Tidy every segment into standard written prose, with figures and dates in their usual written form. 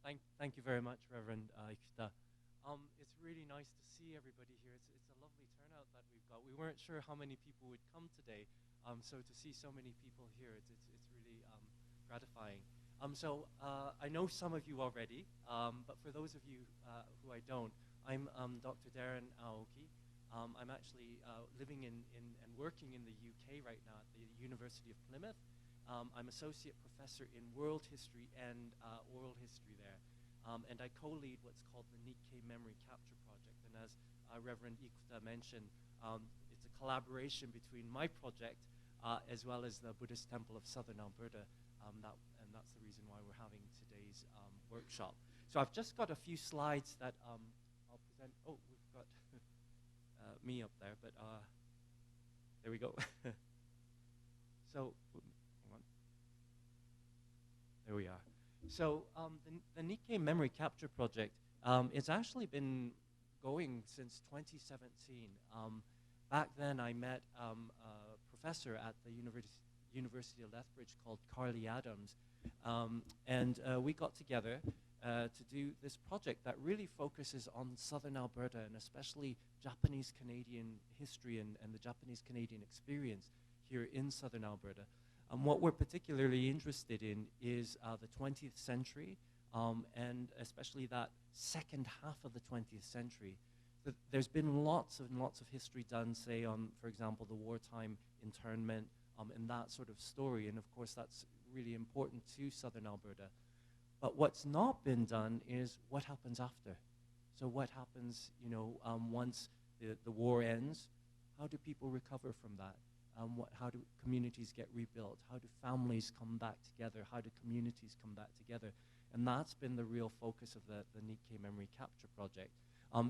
Thank you very much, Reverend Ikuta. It's really nice to see everybody here. It's a lovely turnout that we've got. We weren't sure how many people would come today, so to see so many people here, it's really gratifying. I know some of you already, but for those of you who I don't, I'm Dr. Darren Aoki. I'm actually living and working in the UK right now at the University of Plymouth. I'm associate professor in world history and oral history there. And I co-lead what's called the Nikkei Memory Capture Project. And as Reverend Ikuta mentioned, it's a collaboration between my project as well as the Buddhist Temple of Southern Alberta. And that's the reason why we're having today's workshop. So I've just got a few slides that I'll present. Oh, we've got me up there, but there we go. So, hang on. There we are. So the Nikkei Memory Capture Project, it's actually been going since 2017. Back then I met a professor at the University of Lethbridge called Carly Adams, and we got together to do this project that really focuses on Southern Alberta and especially Japanese-Canadian history and the Japanese-Canadian experience here in Southern Alberta. What we're particularly interested in is the 20th century, and especially that second half of the 20th century. There's been lots and lots of history done, say, on, for example, the wartime internment and that sort of story, and of course that's really important to Southern Alberta. But what's not been done is what happens after. So what happens, once the war ends? How do people recover from that? How do communities get rebuilt? How do families come back together? How do communities come back together? And that's been the real focus of the Nikkei Memory Capture Project.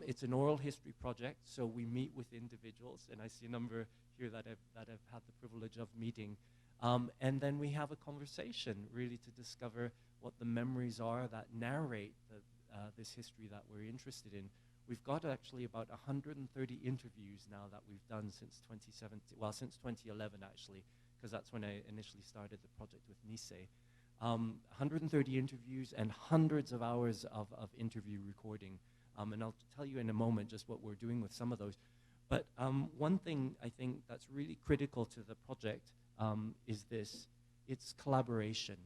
It's an oral history project, so we meet with individuals, and I see a number here that I've had the privilege of meeting. And then we have a conversation, really, to discover what the memories are that narrate this history that we're interested in. We've got actually about 130 interviews now that we've done since 2017, well, since 2011 actually, because that's when I initially started the project with Nisei. 130 interviews and hundreds of hours of interview recording. And I'll tell you in a moment just what we're doing with some of those. But one thing I think that's really critical to the project is this: it's collaboration.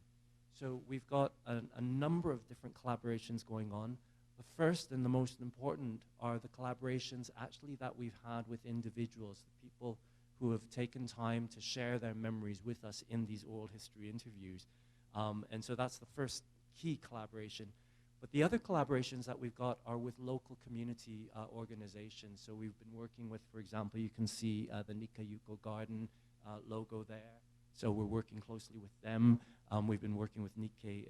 So we've got a number of different collaborations going on. The first and the most important are the collaborations actually that we've had with individuals, the people who have taken time to share their memories with us in these oral history interviews. And so that's the first key collaboration. But the other collaborations that we've got are with local community organizations. So we've been working with, for example, you can see the Nikayuko Garden logo there. So we're working closely with them. We've been working with Nikkei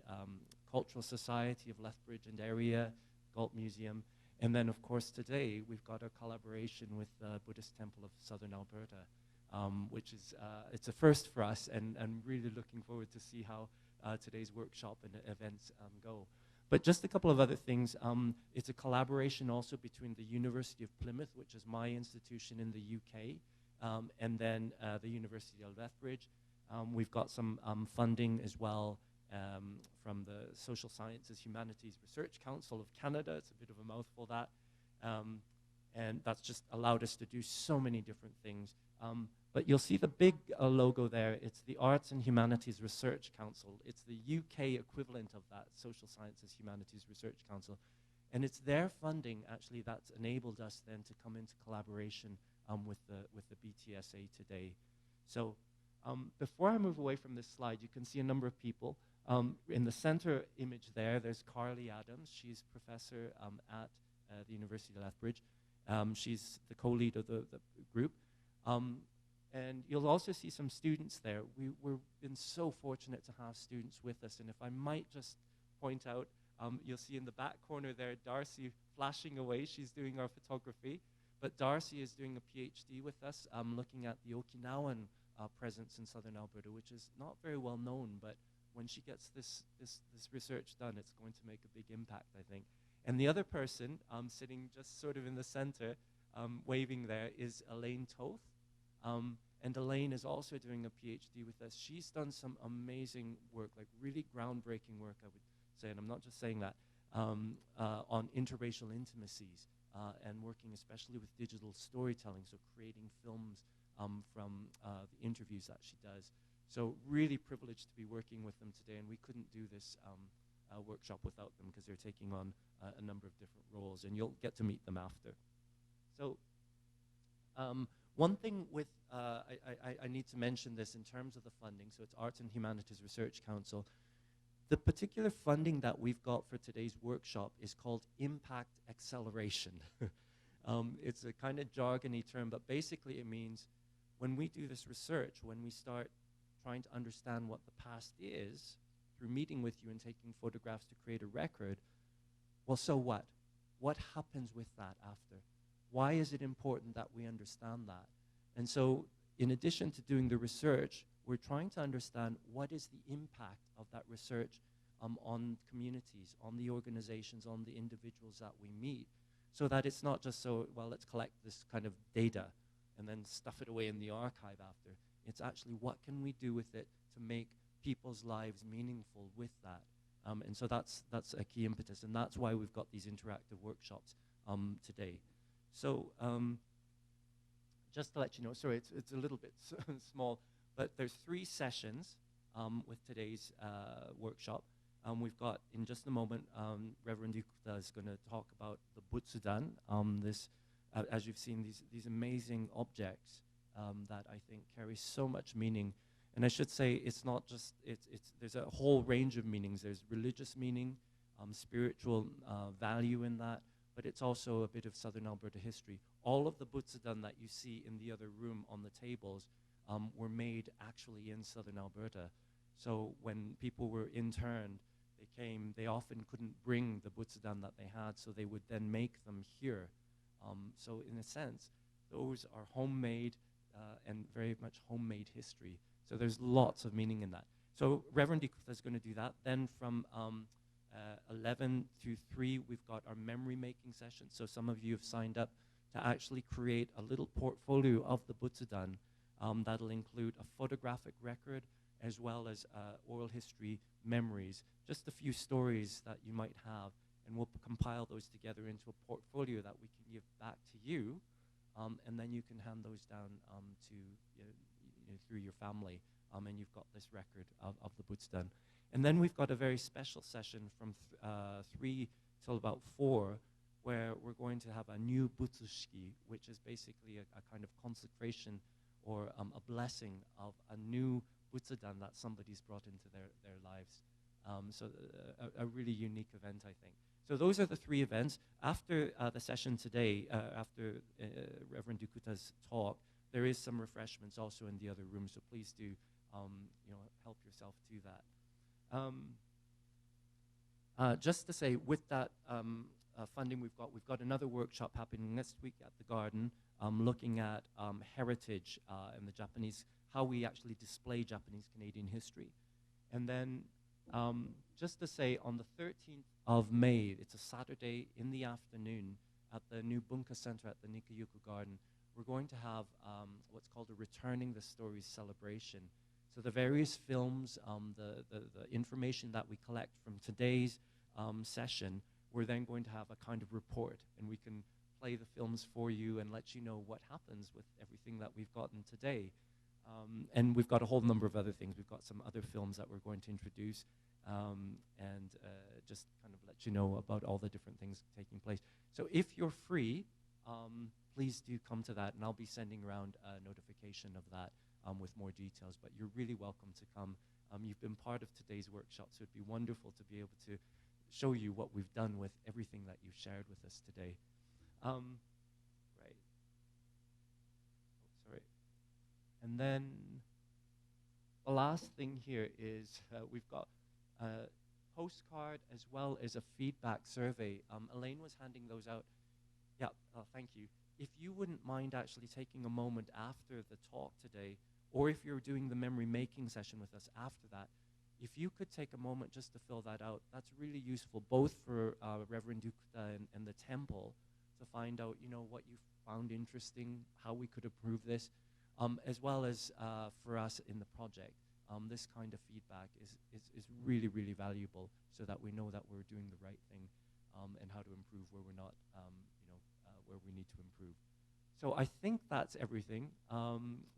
Cultural Society of Lethbridge and area, Galt Museum. And then, of course, today we've got a collaboration with the Buddhist Temple of Southern Alberta, which is, it's a first for us, and really looking forward to see how today's workshop and events go. But just a couple of other things. It's a collaboration also between the University of Plymouth, which is my institution in the UK, and then the University of Lethbridge. We've got some funding as well from the Social Sciences Humanities Research Council of Canada. It's a bit of a mouthful, that. And that's just allowed us to do so many different things. But you'll see the big logo there. It's the Arts and Humanities Research Council. It's the UK equivalent of that, Social Sciences Humanities Research Council. And it's their funding, actually, that's enabled us then to come into collaboration with the BTSA today. So before I move away from this slide, you can see a number of people. In the center image there's Carly Adams. She's professor at the University of Lethbridge. She's the co-lead of the group. And you'll also see some students there. We've been so fortunate to have students with us. And if I might just point out, you'll see in the back corner there, Darcy flashing away. She's doing our photography. But Darcy is doing a PhD with us, looking at the Okinawan presence in Southern Alberta, which is not very well known, but when she gets this research done, it's going to make a big impact, I think. And the other person sitting just sort of in the center, waving there, is Elaine Toth. And Elaine is also doing a PhD with us. She's done some amazing work, like really groundbreaking work, I would say, and I'm not just saying that. on interracial intimacies and working especially with digital storytelling, so creating films from the interviews that she does. So really privileged to be working with them today, and we couldn't do this workshop without them because they're taking on a number of different roles, and you'll get to meet them after. So one thing with, I need to mention this in terms of the funding, so it's Arts and Humanities Research Council. The particular funding that we've got for today's workshop is called Impact Acceleration. It's a kind of jargony term, but basically it means when we do this research, when we start trying to understand what the past is, through meeting with you and taking photographs to create a record, well, so what? What happens with that after? Why is it important that we understand that? And so, in addition to doing the research, we're trying to understand what is the impact of that research on communities, on the organizations, on the individuals that we meet, so that it's not just so, well, let's collect this kind of data and then stuff it away in the archive after. It's actually what can we do with it to make people's lives meaningful with that. And so that's a key impetus, and that's why we've got these interactive workshops today. So just to let you know, sorry, it's a little bit small, but there's 3 sessions with today's workshop. We've got, in just a moment, Reverend Yukta is going to talk about the Butsudan, as you've seen, these amazing objects that I think carry so much meaning. And I should say, it's not just, there's a whole range of meanings. There's religious meaning, spiritual value in that, but it's also a bit of Southern Alberta history. All of the Butsudan that you see in the other room on the tables were made actually in Southern Alberta. So when people were interned, they often couldn't bring the Butsudan that they had, so they would then make them here. So in a sense, those are homemade and very much homemade history. So there's lots of meaning in that. So Reverend Dikuta is going to do that. Then from 11 to 3, we've got our memory making session. So some of you have signed up to actually create a little portfolio of the Butsudan that'll include a photographic record as well as oral history memories, just a few stories that you might have, and we'll compile those together into a portfolio that we can give back to you, and then you can hand those down to through your family, and you've got this record of the Butsudan. And then we've got a very special session from 3 till about 4, where we're going to have a new Butsushki, which is basically a kind of consecration or a blessing of a new Butsudan that somebody's brought into their lives. So a really unique event, I think. So those are the 3 events. After the session today, after Reverend Dukuta's talk, there is some refreshments also in the other room, so please do help yourself to that. Just to say, with that funding we've got another workshop happening next week at the Garden, looking at heritage and the Japanese, how we actually display Japanese Canadian history. And then just to say, on the 13th of May, it's a Saturday in the afternoon at the new Bunka Center at the Nikayuku Garden, we're going to have what's called a Returning the Stories celebration. So the various films, the information that we collect from today's session, we're then going to have a kind of report, and we can play the films for you and let you know what happens with everything that we've gotten today. And we've got a whole number of other things. We've got some other films that we're going to introduce and just kind of let you know about all the different things taking place. So if you're free, please do come to that, and I'll be sending around a notification of that with more details. But you're really welcome to come. You've been part of today's workshop, so it'd be wonderful to be able to show you what we've done with everything that you've shared with us today. Right. Oh, sorry. And then the last thing here is we've got a postcard as well as a feedback survey. Elaine was handing those out. Yeah, thank you. If you wouldn't mind actually taking a moment after the talk today, or if you're doing the memory making session with us after that, if you could take a moment just to fill that out, that's really useful, both for Reverend Dukta and the temple to find out, what you found interesting, how we could improve this, as well as for us in the project. This kind of feedback is really, really valuable so that we know that we're doing the right thing. and how to improve where we're not, where we need to improve. So I think that's everything.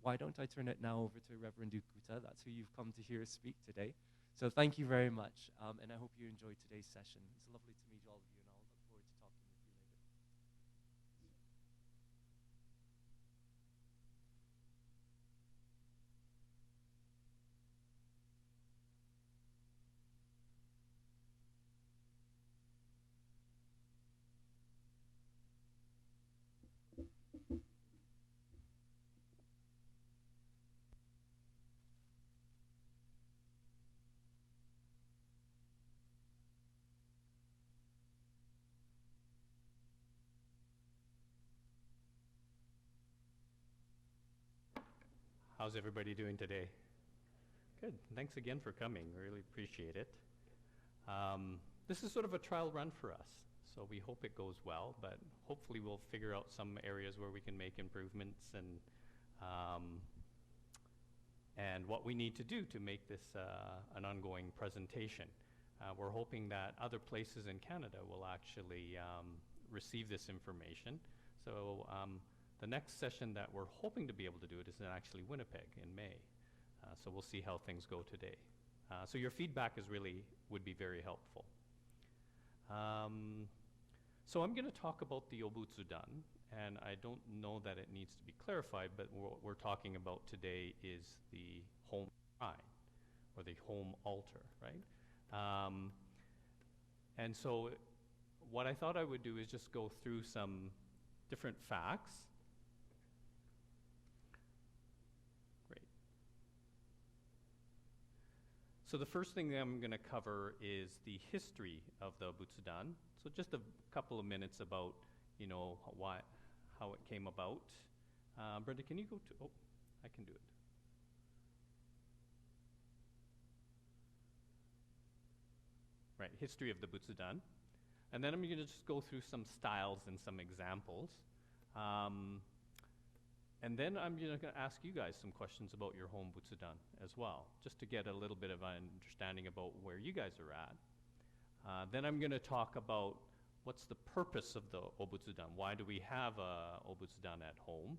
Why don't I turn it now over to Reverend Dukuta? That's who you've come to hear speak today. So thank you very much, and I hope you enjoyed today's session. It's lovely to meet all of you, and I'll look forward to talking with you later. How's everybody doing today? Good. Thanks again for coming. Really appreciate it. This is sort of a trial run for us, so we hope it goes well, but hopefully we'll figure out some areas where we can make improvements and what we need to do to make this an ongoing presentation. We're hoping that other places in Canada will actually receive this information. So the next session that we're hoping to be able to do it is in actually Winnipeg in May. So we'll see how things go today. So your feedback would be very helpful. So I'm going to talk about the Butsudan, and I don't know that it needs to be clarified, but what we're talking about today is the home shrine, or the home altar, right? And so what I thought I would do is just go through some different facts. Great. So the first thing that I'm going to cover is the history of the Butsudan. So just a couple of minutes about, how it came about. Brenda, can you go to, I can do it. Right, history of the Butsudan. And then I'm going to just go through some styles and some examples. And then I'm going to ask you guys some questions about your home Butsudan as well, just to get a little bit of an understanding about where you guys are at. Then I'm going to talk about what's the purpose of the Butsudan. Why do we have a Butsudan at home?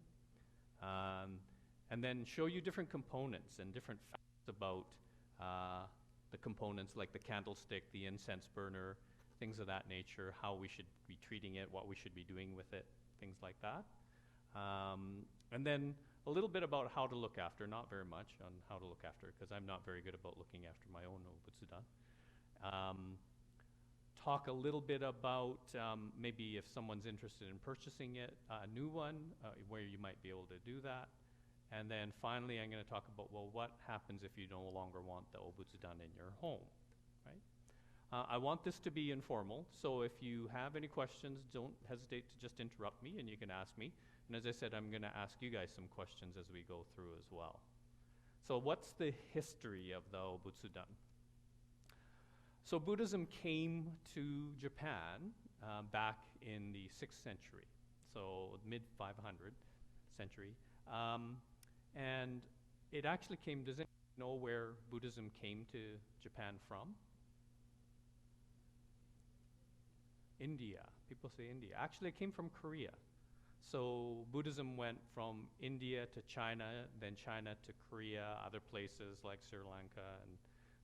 And then show you different components and different facts about the components, like the candlestick, the incense burner, things of that nature, how we should be treating it, what we should be doing with it, things like that. And then a little bit about how to look after, not very much on how to look after, because I'm not very good about looking after my own Butsudan. Talk a little bit about maybe if someone's interested in purchasing it, a new one, where you might be able to do that. And then finally, I'm going to talk about, well, what happens if you no longer want the Butsudan in your home, right? I want this to be informal, so if you have any questions, don't hesitate to just interrupt me, and you can ask me. And as I said, I'm going to ask you guys some questions as we go through as well. So what's the history of the Butsudan? So Buddhism came to Japan back in the 6th century, so mid-500 century. And it actually came, does anyone know where Buddhism came to Japan from? India. People say India. Actually, it came from Korea. So Buddhism went from India to China, then China to Korea, other places like Sri Lanka and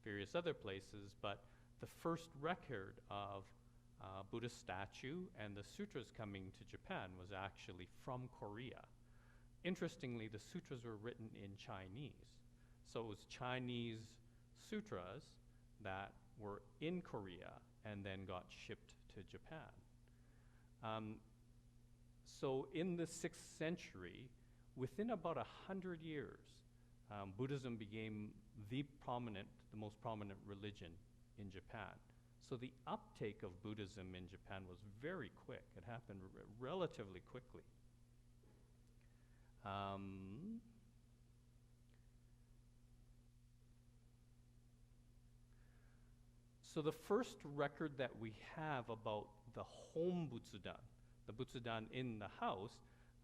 various other places. But the first record of Buddhist statue and the sutras coming to Japan was actually from Korea. Interestingly, the sutras were written in Chinese. So it was Chinese sutras that were in Korea and then got shipped to Japan. So in the 6th century, within about 100 years, Buddhism became the most prominent religion in Japan. So the uptake of Buddhism in Japan was very quick. It happened relatively quickly. So the first record that we have about the home Butsudan, the Butsudan in the house,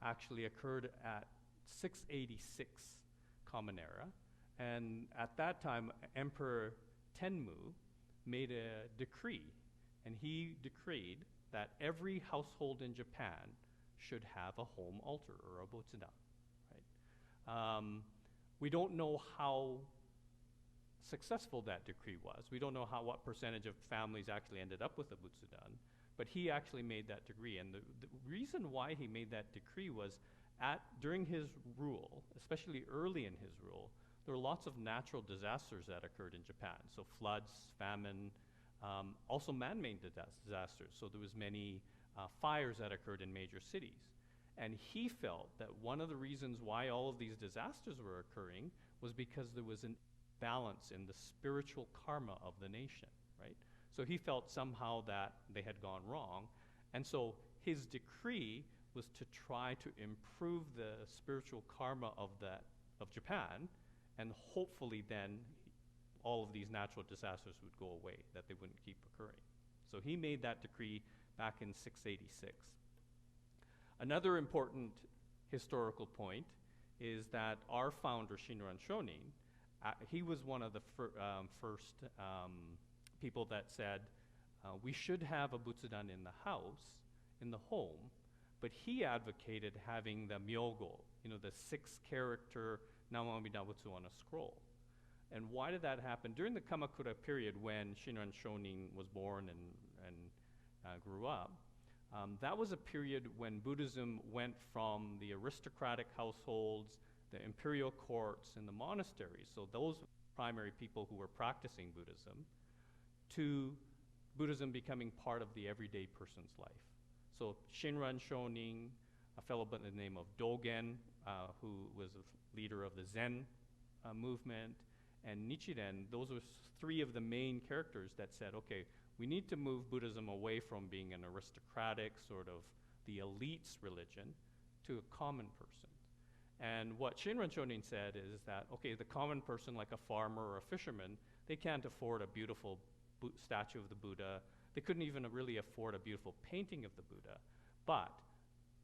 actually occurred at 686 Common Era. And at that time, Emperor Tenmu made a decree, and he decreed that every household in Japan should have a home altar or a Butsudan. Right? We don't know how successful that decree was. We don't know what percentage of families actually ended up with a Butsudan, but he actually made that decree. And the reason why he made that decree was during his rule, especially early in his rule, there were lots of natural disasters that occurred in Japan. So floods, famine, also man-made disasters. So there was many fires that occurred in major cities. And he felt that one of the reasons why all of these disasters were occurring was because there was an balance in the spiritual karma of the nation, right? So he felt somehow that they had gone wrong. And so his decree was to try to improve the spiritual karma of Japan, and hopefully then all of these natural disasters would go away, that they wouldn't keep occurring. So he made that decree back in 686. Another important historical point is that our founder, Shinran Shonin, he was one of the first people that said, we should have a Butsudan in the house, in the home, but he advocated having the myogo, the 6-character Namamida Butsu on a scroll. And why did that happen? During the Kamakura period, when Shinran Shonin was born and grew up, that was a period when Buddhism went from the aristocratic households, the imperial courts, and the monasteries, so those primary people who were practicing Buddhism, to Buddhism becoming part of the everyday person's life. So Shinran Shonin, a fellow by the name of Dogen, who was a leader of the Zen movement, and Nichiren, those were 3 of the main characters that said, okay, we need to move Buddhism away from being an aristocratic, sort of the elite's religion, to a common person. And what Shinran Shonin said is that, okay, the common person, like a farmer or a fisherman, they can't afford a beautiful statue of the Buddha. They couldn't even really afford a beautiful painting of the Buddha. But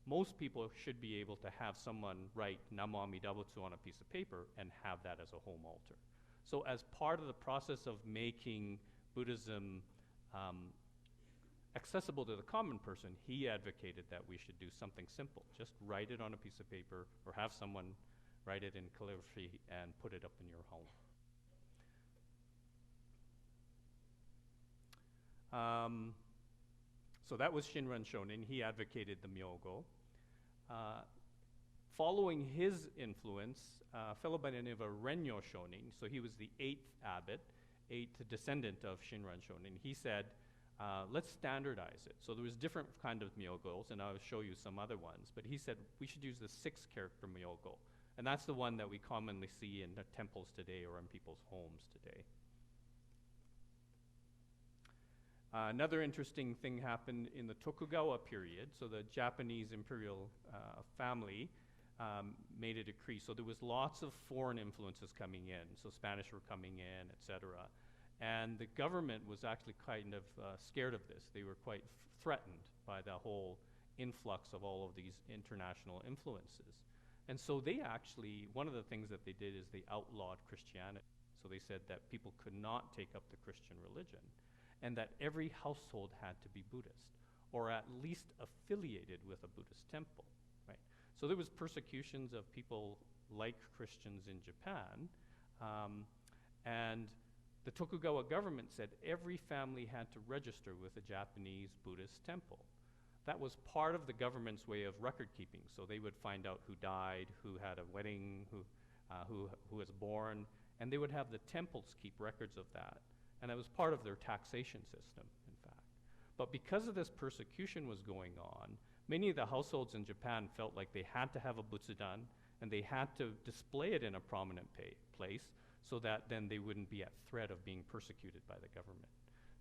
most people should be able to have someone write Namo Amida Butsu on a piece of paper and have that as a home altar. So as part of the process of making Buddhism accessible to the common person, he advocated that we should do something simple. Just write it on a piece of paper or have someone write it in calligraphy and put it up in your home. So that was Shinran Shonin. He advocated the myogo. Following his influence, a fellow by the name of Renyo Shonin, so he was the 8th abbot, 8th descendant of Shinran Shonin, he said, let's standardize it. So there was different kind of myogos, and I'll show you some other ones, but he said we should use the 6-character myogo. And that's the one that we commonly see in the temples today or in people's homes today. Another interesting thing happened in the Tokugawa period. So the Japanese imperial family made a decree. So there was lots of foreign influences coming in. So Spanish were coming in, etc. And the government was actually kind of scared of this. They were quite threatened by the whole influx of all of these international influences. And so they actually, one of the things that they did is they outlawed Christianity. So they said that people could not take up the Christian religion, and that every household had to be Buddhist, or at least affiliated with a Buddhist temple, right? So there was persecutions of people like Christians in Japan, and the Tokugawa government said every family had to register with a Japanese Buddhist temple. That was part of the government's way of record keeping. So they would find out who died, who had a wedding, who was born, and they would have the temples keep records of that. And that was part of their taxation system, in fact. But because of this persecution was going on, many of the households in Japan felt like they had to have a Butsudan, and they had to display it in a prominent place so that then they wouldn't be at threat of being persecuted by the government.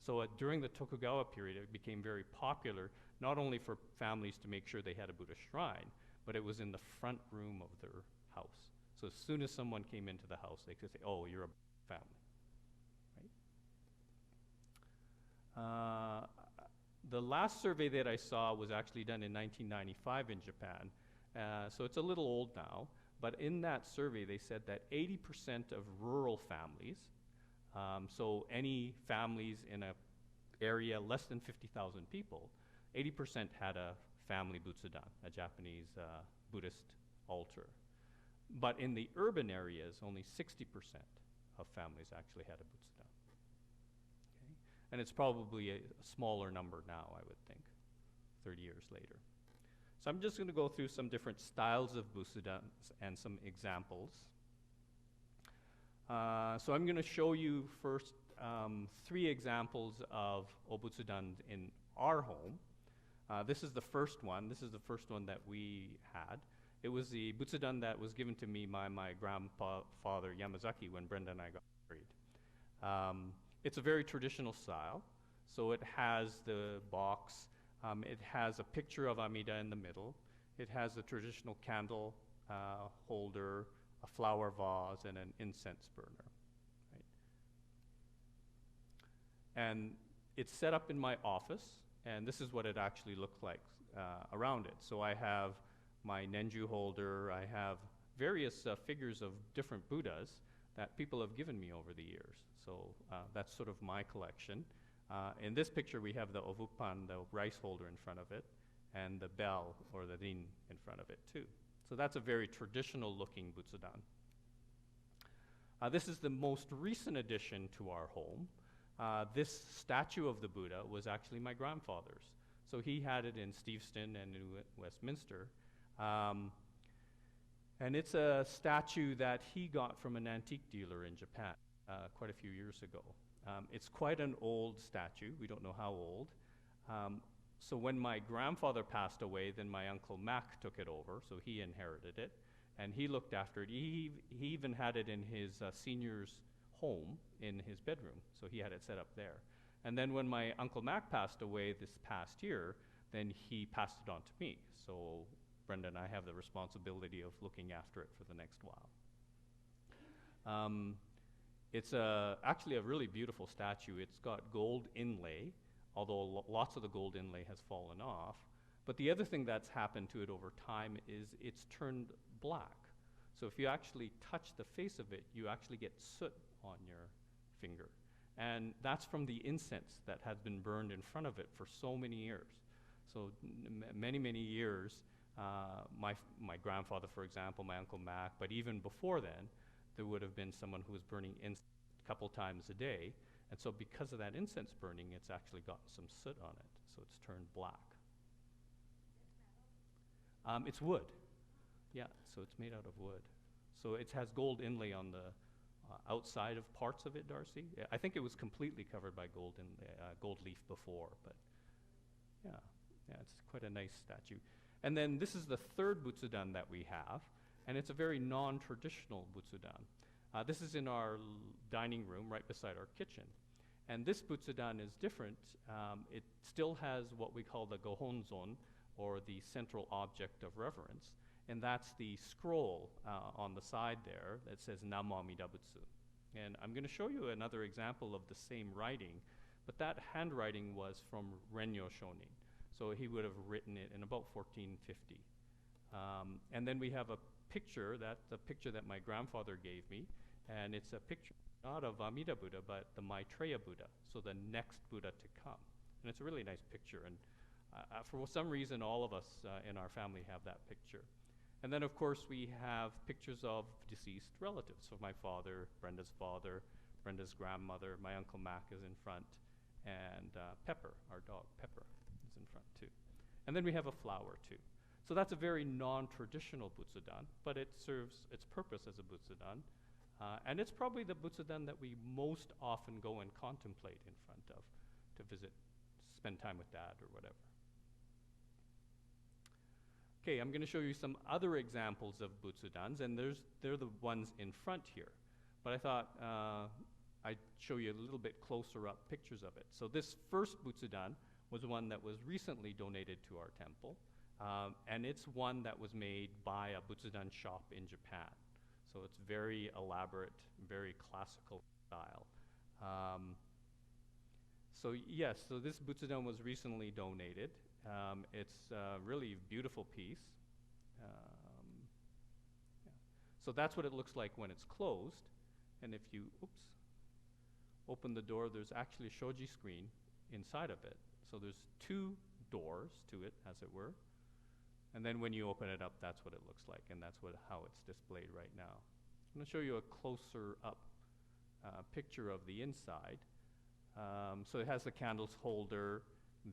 So during the Tokugawa period, it became very popular, not only for families to make sure they had a Buddha shrine, but it was in the front room of their house. So as soon as someone came into the house, they could say, oh, you're a family. The last survey that I saw was actually done in 1995 in Japan, so it's a little old now, but in that survey they said that 80% of rural families, so any families in a area less than 50,000 people, 80% had a family Butsudan, a Japanese Buddhist altar. But in the urban areas, only 60% of families actually had a Butsudan. Okay? And it's probably a smaller number now, I would think, 30 years later. So I'm just going to go through some different styles of Butsudans and some examples. So I'm going to show you first 3 examples of Obutsudan in our home. This is the first one. This is the first one that we had. It was the Butsudan that was given to me by my grandfather Yamazaki when Brenda and I got married. It's a very traditional style. So it has the box. It has a picture of Amida in the middle. It has a traditional candle holder, a flower vase, and an incense burner. Right? And it's set up in my office, and this is what it actually looked like around it. So I have my Nenju holder. I have various figures of different Buddhas that people have given me over the years. So that's sort of my collection. In this picture, we have the ovupan, the rice holder in front of it, and the bell, or the rin, in front of it, too. So that's a very traditional-looking Butsudan. This is the most recent addition to our home. This statue of the Buddha was actually my grandfather's. So he had it in Steveston and in Westminster. And it's a statue that he got from an antique dealer in Japan quite a few years ago. It's quite an old statue. We don't know how old. So when my grandfather passed away, then my uncle Mac took it over, so he inherited it, and he looked after it. He even had it in his senior's home in his bedroom, so he had it set up there. And then when my uncle Mac passed away this past year, then he passed it on to me. So Brenda and I have the responsibility of looking after it for the next while. It's actually a really beautiful statue. It's got gold inlay, although lots of the gold inlay has fallen off. But the other thing that's happened to it over time is it's turned black. So if you actually touch the face of it, you actually get soot on your finger. And that's from the incense that has been burned in front of it for so many years. So many, many years, my grandfather, for example, my Uncle Mac, but even before then, there would have been someone who was burning incense a couple times a day. And so because of that incense burning, it's actually gotten some soot on it. So it's turned black. It's wood. Yeah, so it's made out of wood. So it has gold inlay on the outside of parts of it, Darcy. Yeah, I think it was completely covered by gold leaf before, but yeah, it's quite a nice statue. And then this is the third Butsudan that we have, and it's a very non-traditional Butsudan. This is in our dining room right beside our kitchen. And this Butsudan is different. It still has what we call the Gohonzon, or the central object of reverence. And that's the scroll on the side there that says Namo Amida Butsu. And I'm going to show you another example of the same writing, but that handwriting was from Renyo Shonin. So he would have written it in about 1450. And then we have a picture, that's the picture that my grandfather gave me, and it's a picture not of Amida Buddha, but the Maitreya Buddha, so the next Buddha to come. And it's a really nice picture, and for some reason all of us in our family have that picture. And then of course we have pictures of deceased relatives. So my father, Brenda's grandmother, my Uncle Mac is in front, and Pepper, our dog Pepper, is in front too. And then we have a flower too. So that's a very non-traditional Butsudan, but it serves its purpose as a Butsudan. And it's probably the Butsudan that we most often go and contemplate in front of to visit, spend time with Dad or whatever. Okay, I'm going to show you some other examples of Butsudans, and they're the ones in front here. But I thought I'd show you a little bit closer up pictures of it. So this first Butsudan was one that was recently donated to our temple, and it's one that was made by a Butsudan shop in Japan. So it's very elaborate, very classical style. So yes, so this Butsudan was recently donated. It's a really beautiful piece. Yeah. So that's what it looks like when it's closed. And if you, open the door, there's actually a shoji screen inside of it. So there's two doors to it, as it were. And then when you open it up, that's what it looks like, and that's how it's displayed right now. I'm going to show you a closer up picture of the inside. So it has the candles holder,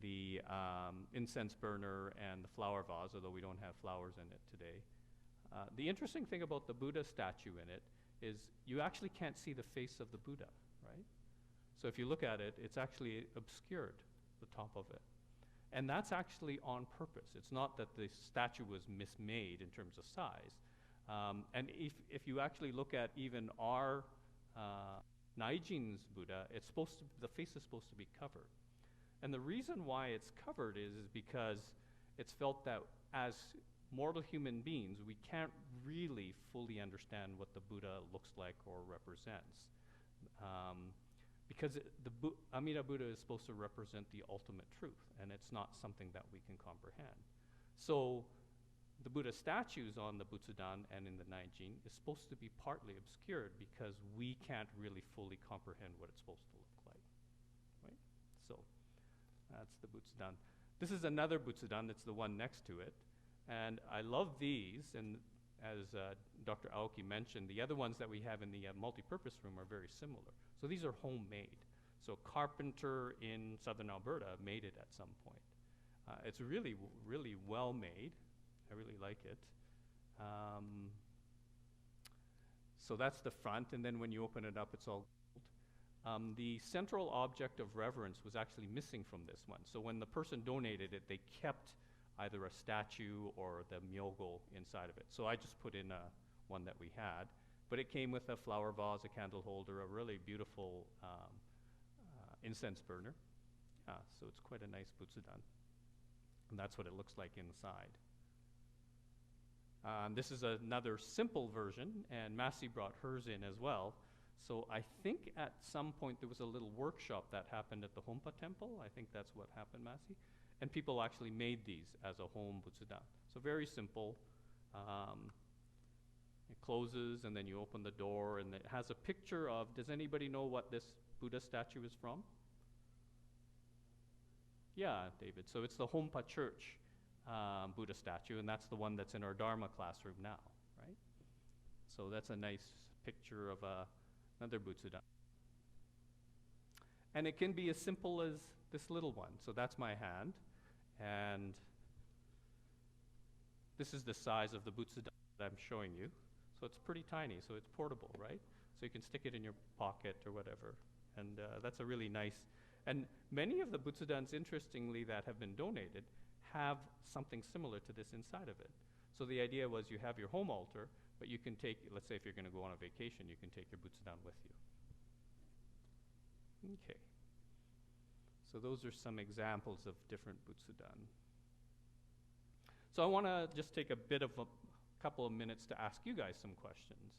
the incense burner, and the flower vase, although we don't have flowers in it today. The interesting thing about the Buddha statue in it is you actually can't see the face of the Buddha, right? So if you look at it, it's actually obscured, the top of it. And that's actually on purpose. It's not that the statue was mismade in terms of size. And if you actually look at even our Naijin's Buddha, the face is supposed to be covered. And the reason why it's covered is because it's felt that as mortal human beings, we can't really fully understand what the Buddha looks like or represents. Because Amida Buddha is supposed to represent the ultimate truth, and it's not something that we can comprehend. So the Buddha statues on the Butsudan and in the Naijin is supposed to be partly obscured because we can't really fully comprehend what it's supposed to look like, right? So that's the Butsudan. This is another Butsudan. It's the one next to it. And I love these, and as Dr. Aoki mentioned, the other ones that we have in the multi-purpose room are very similar. So these are homemade. So carpenter in southern Alberta made it at some point. It's really, really well made. I really like it. So that's the front, and then when you open it up, it's all gold. The central object of reverence was actually missing from this one. So when the person donated it, they kept either a statue or the myogo inside of it. So I just put in one that we had. But it came with a flower vase, a candle holder, a really beautiful incense burner. So it's quite a nice Butsudan. And that's what it looks like inside. This is another simple version, and Massey brought hers in as well. So I think at some point there was a little workshop that happened at the Hompa temple. I think that's what happened, Massey. And people actually made these as a home Butsudan. So very simple. It closes, and then you open the door, and it has a picture of, does anybody know what this Buddha statue is from? Yeah, David. So it's the Hompa Church Buddha statue, and that's the one that's in our Dharma classroom now, right? So that's a nice picture of another Butsudan. And it can be as simple as this little one. So that's my hand, and this is the size of the Butsudan that I'm showing you. So it's pretty tiny, so it's portable, right? So you can stick it in your pocket or whatever. And that's a really nice, and many of the Butsudans, interestingly, that have been donated have something similar to this inside of it. So the idea was you have your home altar, but you can take, let's say if you're going to go on a vacation, you can take your Butsudan with you. Okay. So those are some examples of different Butsudan. So I want to just take a bit of a couple of minutes to ask you guys some questions.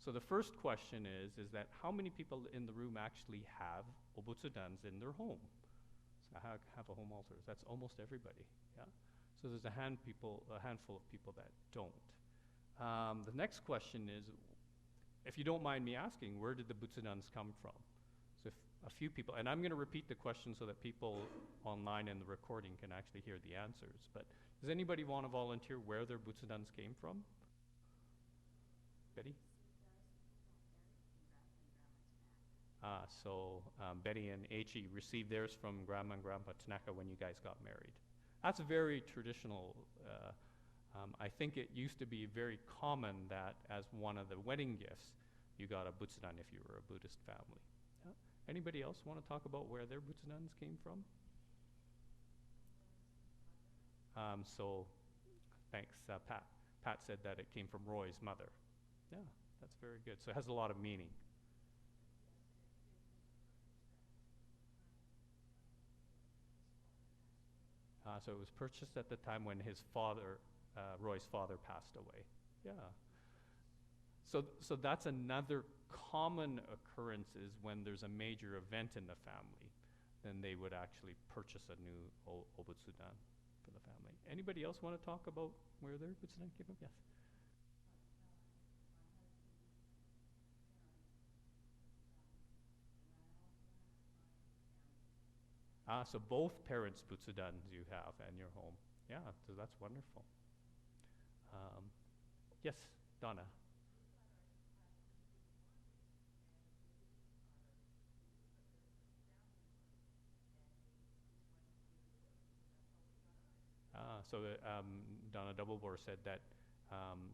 So the first question is that how many people in the room actually have obutsudans in their home? So have a home altar. That's almost everybody, yeah? So there's a handful of people that don't. The next question is, if you don't mind me asking, where did the butsudans come from? So if a few people, and I'm going to repeat the question so that people online in the recording can actually hear the answers, but does anybody want to volunteer where their butsudans came from? Betty? So Betty and Aichi received theirs from Grandma and Grandpa Tanaka when you guys got married. That's very traditional. I think it used to be very common that as one of the wedding gifts, you got a butsudan if you were a Buddhist family. Yeah. Anybody else want to talk about where their butsudans came from? So thanks, Pat. Pat said that it came from Roy's mother. Yeah, that's very good. So it has a lot of meaning. So it was purchased at the time when his father, Roy's father, passed away. Yeah. So that's another common occurrence is when there's a major event in the family, then they would actually purchase a new obutsudan for the family. Anybody else want to talk about where their obutsudan came from? Yes. So both parents' Butsudans you have in your home. Yeah, so that's wonderful. Um, yes, Donna. Donna Doublebore said that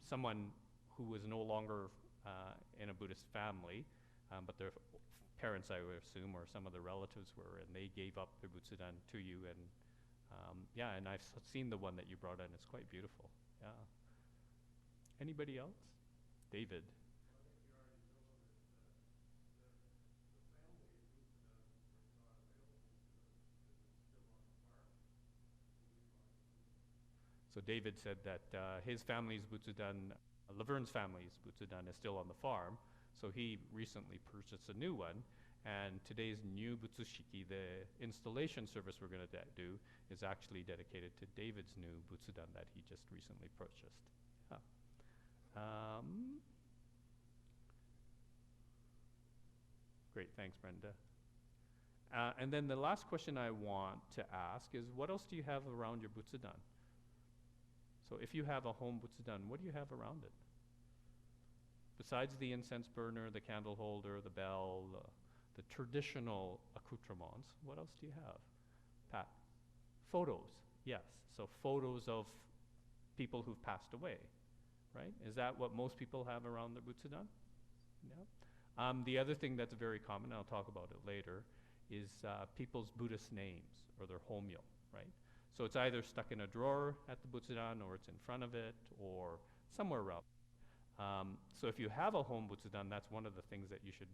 someone who was no longer in a Buddhist family, but their parents, I would assume, or some of the relatives were, and they gave up their Butsudan to you. And yeah, and I've seen the one that you brought in. It's quite beautiful. Yeah. Anybody else? David. So David said that his family's Butsudan, Laverne's family's Butsudan is still on the farm. So he recently purchased a new one. And today's new Butsushiki, the installation service we're going to do, is actually dedicated to David's new Butsudan that he just recently purchased. Yeah. Great, thanks, Brenda. And then the last question I want to ask is, what else do you have around your Butsudan? So if you have a home Butsudan, what do you have around it? Besides the incense burner, the candle holder, the bell, the traditional accoutrements, what else do you have? Pat? Photos, yes. So photos of people who've passed away, right? Is that what most people have around their Butsudan? Yeah. The other thing that's very common, I'll talk about it later, is people's Buddhist names or their homyo, right? So it's either stuck in a drawer at the Butsudan, or it's in front of it, or somewhere around. So if you have a home Butsudan, that's one of the things that you should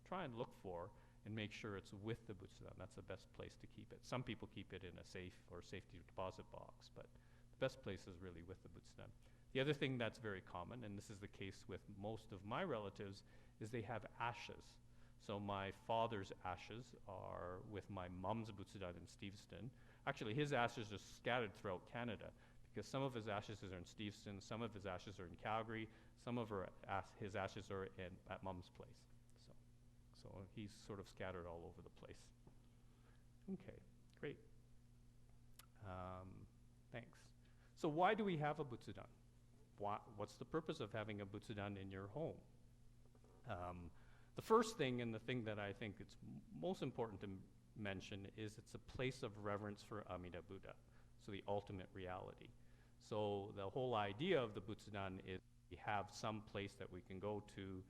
try and look for and make sure it's with the Butsudan. That's the best place to keep it. Some people keep it in a safe or safety deposit box, but the best place is really with the Butsudan. The other thing that's very common, and this is the case with most of my relatives, is they have ashes. So my father's ashes are with my mom's Butsudan in Steveston. Actually, his ashes are scattered throughout Canada, because some of his ashes are in Steveston, some of his ashes are in Calgary, some of his ashes are at Mom's place. So he's sort of scattered all over the place. Okay, great. Thanks. So why do we have a Butsudan? What's the purpose of having a Butsudan in your home? The first thing, and the thing that I think it's most important to mention, is it's a place of reverence for Amida Buddha, so the ultimate reality. So the whole idea of the Butsudan is we have some place that we can go to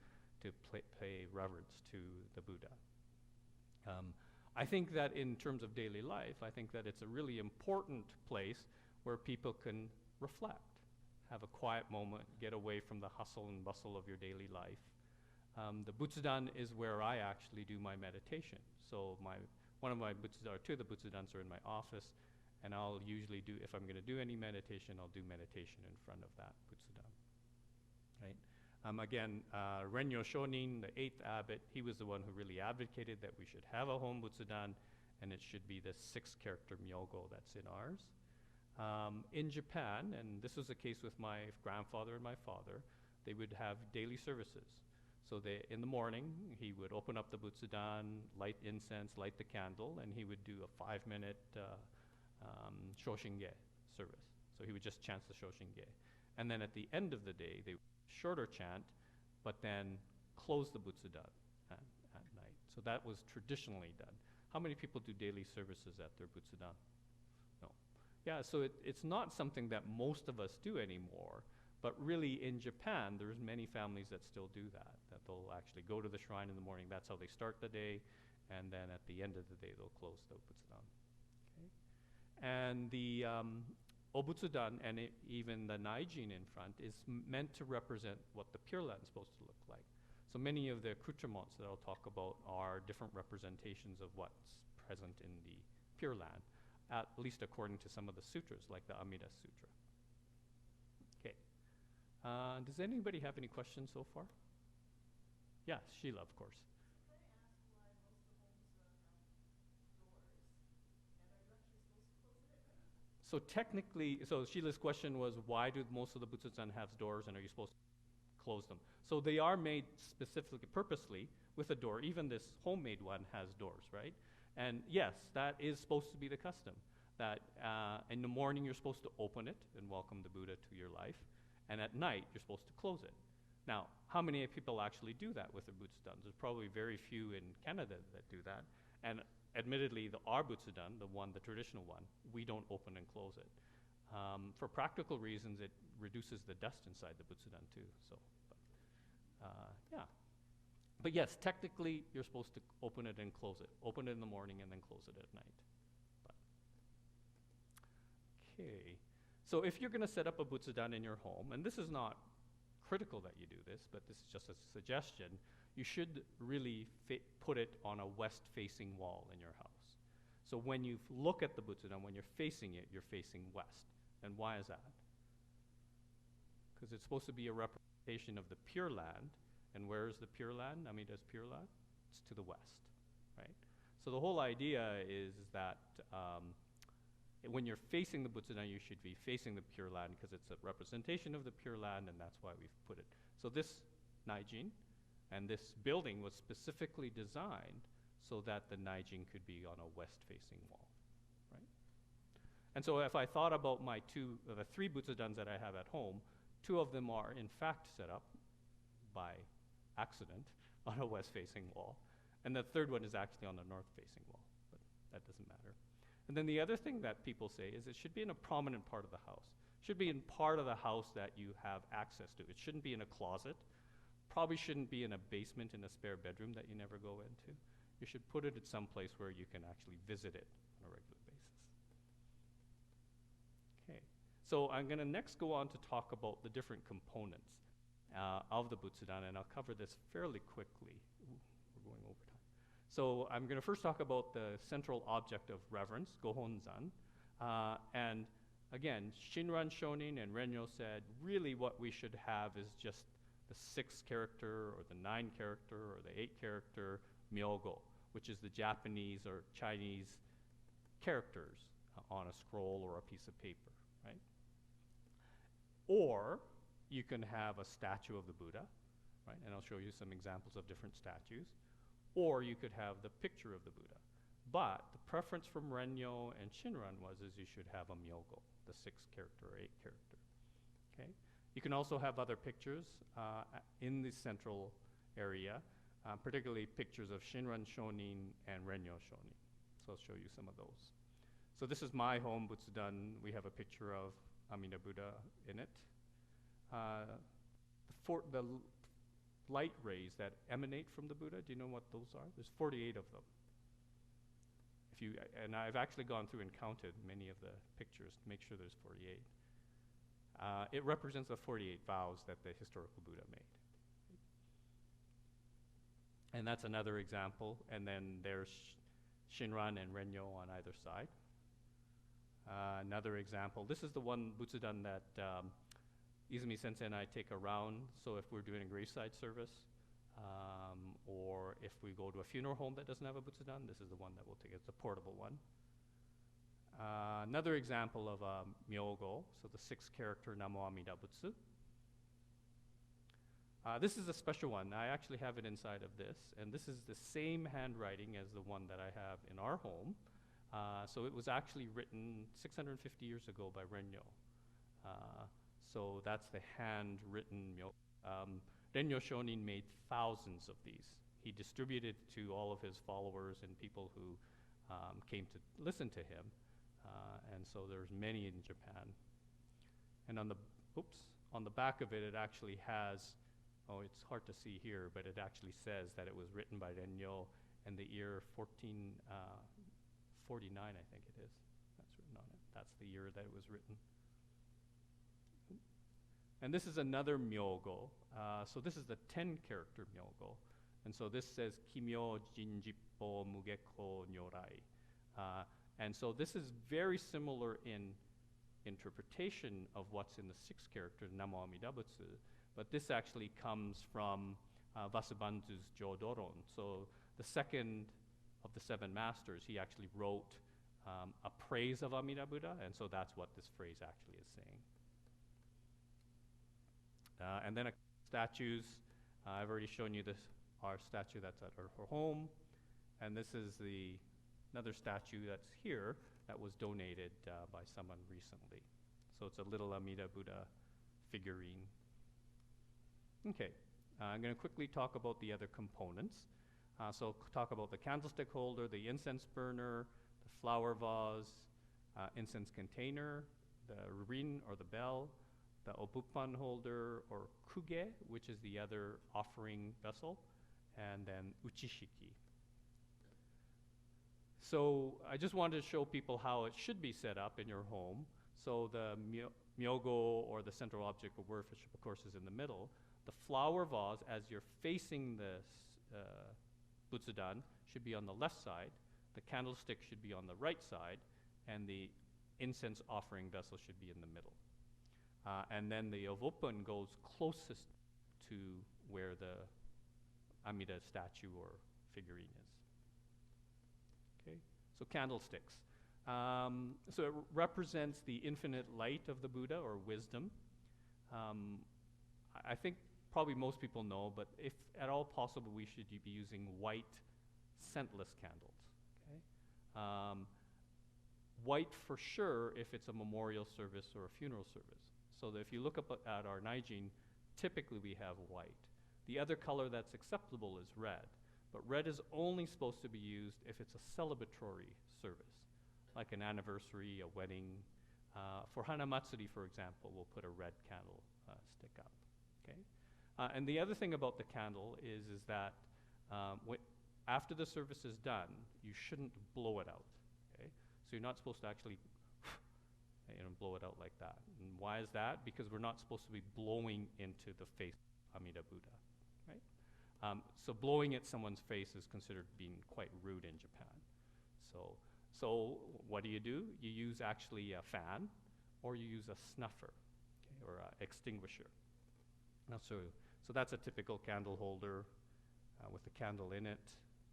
pay reverence to the Buddha. I think that in terms of daily life, I think that it's a really important place where people can reflect, have a quiet moment, get away from the hustle and bustle of your daily life. The Butsudan is where I actually do my meditation. So one of my Butsudan, or two of the Butsudans are in my office, and I'll usually do, if I'm going to do any meditation, I'll do meditation in front of that Butsudan, right? Again, Renyo Shonin, the 8th abbot, he was the one who really advocated that we should have a home Butsudan, and it should be the 6-character Myogo that's in ours. In Japan, and this was the case with my grandfather and my father, they would have daily services. So in the morning, he would open up the Butsudan, light incense, light the candle, and he would do a 5-minute Shoshinge service. So he would just chant the Shoshinge. And then at the end of the day, they would shorter chant, but then close the Butsudan at night. So that was traditionally done. How many people do daily services at their Butsudan? No. Yeah, so it's not something that most of us do anymore. But really, in Japan, there's many families that still do that they'll actually go to the shrine in the morning. That's how they start the day. And then at the end of the day, they'll close the Butsudan. Okay? And the Obutsudan and even the Naijin in front is meant to represent what the Pure Land is supposed to look like. So many of the accoutrements that I'll talk about are different representations of what's present in the Pure Land, at least according to some of the sutras, like the Amida Sutra. Okay. Does anybody have any questions so far? Yes, Sheila, of course. So technically, so Sheila's question was, why do most of the Butsudan have doors, and are you supposed to close them? So they are made specifically, purposely, with a door. Even this homemade one has doors, right? And yes, that is supposed to be the custom. That in the morning you're supposed to open it and welcome the Buddha to your life, and at night you're supposed to close it. Now, how many people actually do that with their Butsudan? There's probably very few in Canada that do that. And admittedly, our Butsudan, the traditional one, we don't open and close it. For practical reasons, it reduces the dust inside the Butsudan too. So, yeah. But yes, technically, you're supposed to open it and close it. Open it in the morning and then close it at night. Okay. So if you're going to set up a Butsudan in your home, and this is not critical that you do this, but this is just a suggestion, you should really put it on a west-facing wall in your house. So when you look at the Butsudan, when you're facing it, you're facing west. And why is that? Because it's supposed to be a representation of the Pure Land. And where is the Pure Land? Amida's Pure Land? It's to the west, right? So the whole idea is that when you're facing the Butsudan, you should be facing the Pure Land because it's a representation of the Pure Land, and that's why we've put it. So this Naijin and this building was specifically designed so that the Naijin could be on a west-facing wall, right? And so if I thought about the three Butsudans that I have at home, two of them are in fact set up by accident on a west-facing wall, and the third one is actually on a north-facing wall, but that doesn't matter. And then the other thing that people say is it should be in a prominent part of the house. It should be in part of the house that you have access to. It shouldn't be in a closet. Probably shouldn't be in a basement in a spare bedroom that you never go into. You should put it at some place where you can actually visit it on a regular basis. Okay, so I'm going to next go on to talk about the different components of the Butsudan, and I'll cover this fairly quickly. Ooh, we're going over time. So I'm going to first talk about the central object of reverence, Gohonzan. And again, Shinran Shonin and Renyo said really what we should have is just the 6 character or the 9 character or the 8 character Myogo, which is the Japanese or Chinese characters on a scroll or a piece of paper, right? Or you can have a statue of the Buddha, right? And I'll show you some examples of different statues. Or you could have the picture of the Buddha. But the preference from Renyo and Shinran is you should have a Myogo, the 6 character or 8 character, okay? You can also have other pictures in the central area, particularly pictures of Shinran Shonin and Renyo Shonin. So I'll show you some of those. So this is my home Butsudan. We have a picture of Amida Buddha in it. The light rays that emanate from the Buddha, do you know what those are? There's 48 of them. And I've actually gone through and counted many of the pictures to make sure there's 48. It represents the 48 vows that the historical Buddha made. And that's another example. And then there's Shinran and Renyo on either side. Another example. This is the one Butsudan that Izumi Sensei and I take around. So if we're doing a graveside service, or if we go to a funeral home that doesn't have a Butsudan, this is the one that we'll take. It's a portable one. Another example of a Myogo, so the 6 character Namo Amida Butsu. This is a special one. I actually have it inside of this, and this is the same handwriting as the one that I have in our home. So it was actually written 650 years ago by Renyo. So that's the handwritten Myogo. Renyo Shonin made thousands of these. He distributed to all of his followers and people who came to listen to him. And so there's many in Japan. And on the back of it, it actually has, it's hard to see here, but it actually says that it was written by Renyo in the year 1449, I think it is. That's written on it. That's the year that it was written. And this is another Myogo. So this is the 10 character Myogo. And so this says Kimyo Jinjippo Mugeko Nyorai. And so this is very similar in interpretation of what's in the 6 character Namo Amida Butsu, but this actually comes from Vasubanzu's Jodoron. So the second of the 7 masters, he actually wrote a praise of Amida Buddha, and so that's what this phrase actually is saying. And then statues. I've already shown you our statue that's at her home, and this is the another statue that's here that was donated by someone recently. So it's a little Amida Buddha figurine. Okay, I'm going to quickly talk about the other components. So talk about the candlestick holder, the incense burner, the flower vase, incense container, the rin or the bell, the obupan holder or kuge, which is the other offering vessel, and then uchishiki. So I just wanted to show people how it should be set up in your home. So the myogo, or the central object of worship, of course, is in the middle. The flower vase, as you're facing the Butsudan, should be on the left side. The candlestick should be on the right side, and the incense offering vessel should be in the middle. And then the ovopan goes closest to where the Amida statue or figurine is. Okay, so candlesticks. So it represents the infinite light of the Buddha, or wisdom. I think probably most people know, but if at all possible, we should be using white, scentless candles. Okay? White for sure if it's a memorial service or a funeral service. So that if you look up at our Naijin, typically we have white. The other color that's acceptable is red, but red is only supposed to be used if it's a celebratory service, like an anniversary, a wedding. For Hanamatsuri, for example, we'll put a red candle stick up. Okay? And the other thing about the candle is that after the service is done, you shouldn't blow it out. Okay? So you're not supposed to actually blow it out like that. And why is that? Because we're not supposed to be blowing into the face of Amida Buddha. Right? So blowing at someone's face is considered being quite rude in Japan. So what do? You use actually a fan, or you use a snuffer, okay, or an extinguisher. Now, so that's a typical candle holder with a candle in it,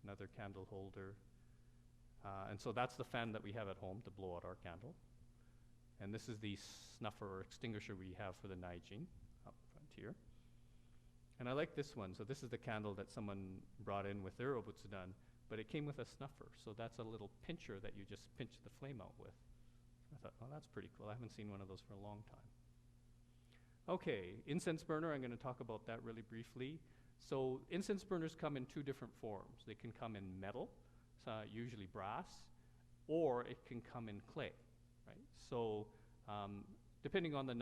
another candle holder. And so that's the fan that we have at home to blow out our candle. And this is the snuffer or extinguisher we have for the Naijin up front here. And I like this one. So this is the candle that someone brought in with their Obutsudan, but it came with a snuffer. So that's a little pincher that you just pinch the flame out with. I thought, oh, that's pretty cool. I haven't seen one of those for a long time. Okay, incense burner, I'm going to talk about that really briefly. So incense burners come in two different forms. They can come in metal, usually brass, or it can come in clay, right? So depending on the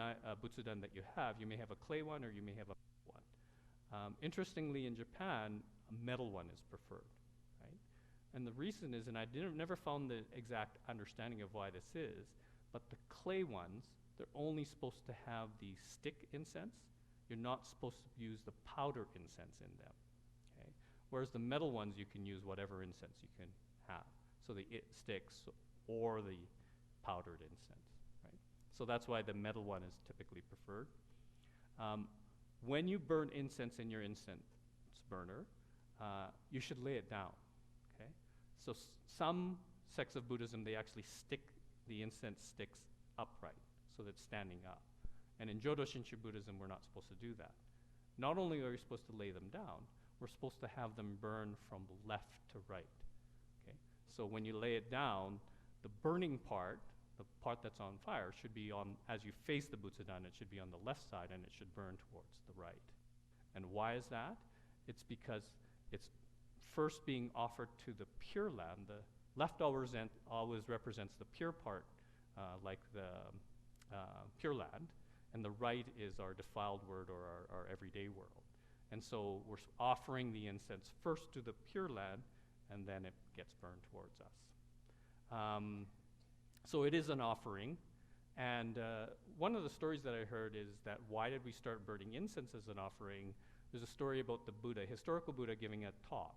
Butsudan that you have, you may have a clay one or you may have a metal one. Interestingly, in Japan, a metal one is preferred, right? And the reason is, and I never found the exact understanding of why this is, but the clay ones, they're only supposed to have the stick incense. You're not supposed to use the powder incense in them. Okay? Whereas the metal ones, you can use whatever incense you can have. So the sticks or the powdered incense. Right? So that's why the metal one is typically preferred. When you burn incense in your incense burner, you should lay it down. Okay? So some sects of Buddhism, they actually stick the incense sticks upright, so that it's standing up. And in Jodo Shinshu Buddhism, we're not supposed to do that. Not only are we supposed to lay them down, we're supposed to have them burn from left to right. Okay? So when you lay it down, the burning part, the part that's on fire, should be on, as you face the Butsudan, it should be on the left side and it should burn towards the right. And why is that? It's because it's first being offered to the Pure Land. The left always represents the pure part, like the Pure Land, and the right is our defiled world or our everyday world. And so we're offering the incense first to the Pure Land, and then it gets burned towards us. So it is an offering. And one of the stories that I heard is that why did we start burning incense as an offering? There's a story about the Buddha, historical Buddha, giving a talk.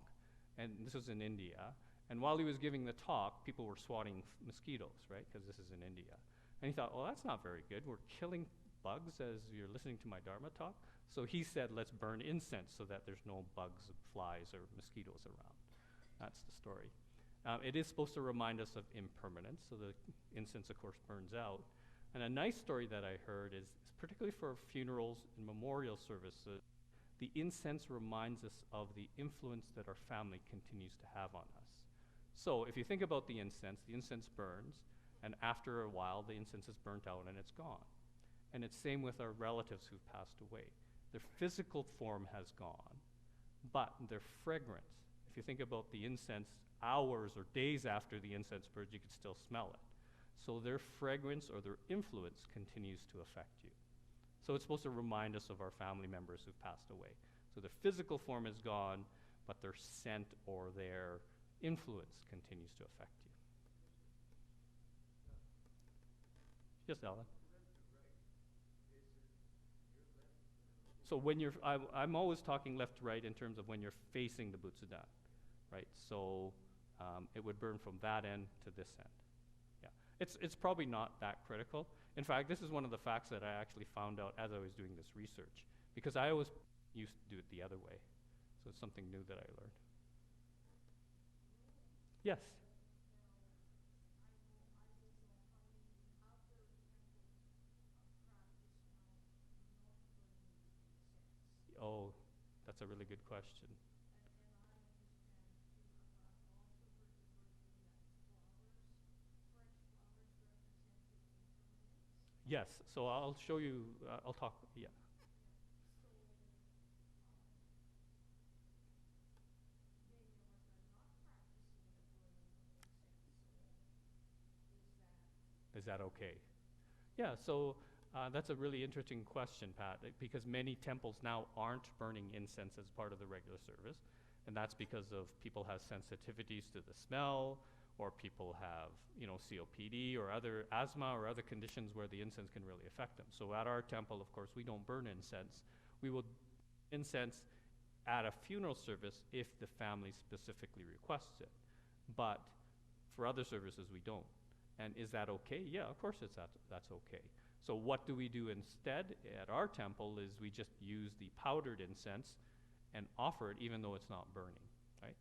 And this was in India. And while he was giving the talk, people were swatting mosquitoes, right? Because this is in India. And he thought, well, that's not very good. We're killing bugs as you're listening to my Dharma talk. So he said, let's burn incense so that there's no bugs, flies, or mosquitoes around. That's the story. It is supposed to remind us of impermanence. So the incense, of course, burns out. And a nice story that I heard is particularly for funerals and memorial services, the incense reminds us of the influence that our family continues to have on us. So if you think about the incense burns, and after a while, the incense is burnt out and it's gone. And it's same with our relatives who've passed away. Their physical form has gone, but their fragrance, if you think about the incense hours or days after the incense burns, you can still smell it. So their fragrance or their influence continues to affect you. So it's supposed to remind us of our family members who've passed away. So their physical form is gone, but their scent or their influence continues to affect you. Yes, Alan? So when you're, I'm always talking left to right in terms of when you're facing the Butsudan, right? So it would burn from that end to this end. Yeah, it's probably not that critical. In fact, this is one of the facts that I actually found out as I was doing this research, because I always used to do it the other way. So it's something new that I learned. Yes. Oh, that's a really good question. Yes, so I'll show you, I'll talk, yeah. Is that okay? Yeah, so that's a really interesting question, Pat, because many temples now aren't burning incense as part of the regular service, and that's because of people have sensitivities to the smell, or people have, COPD or other asthma or other conditions where the incense can really affect them. So at our temple, of course, we don't burn incense. We will incense at a funeral service if the family specifically requests it, but for other services, we don't. And is that okay? Yeah, of course that's okay. So what do we do instead at our temple is we just use the powdered incense and offer it even though it's not burning, right?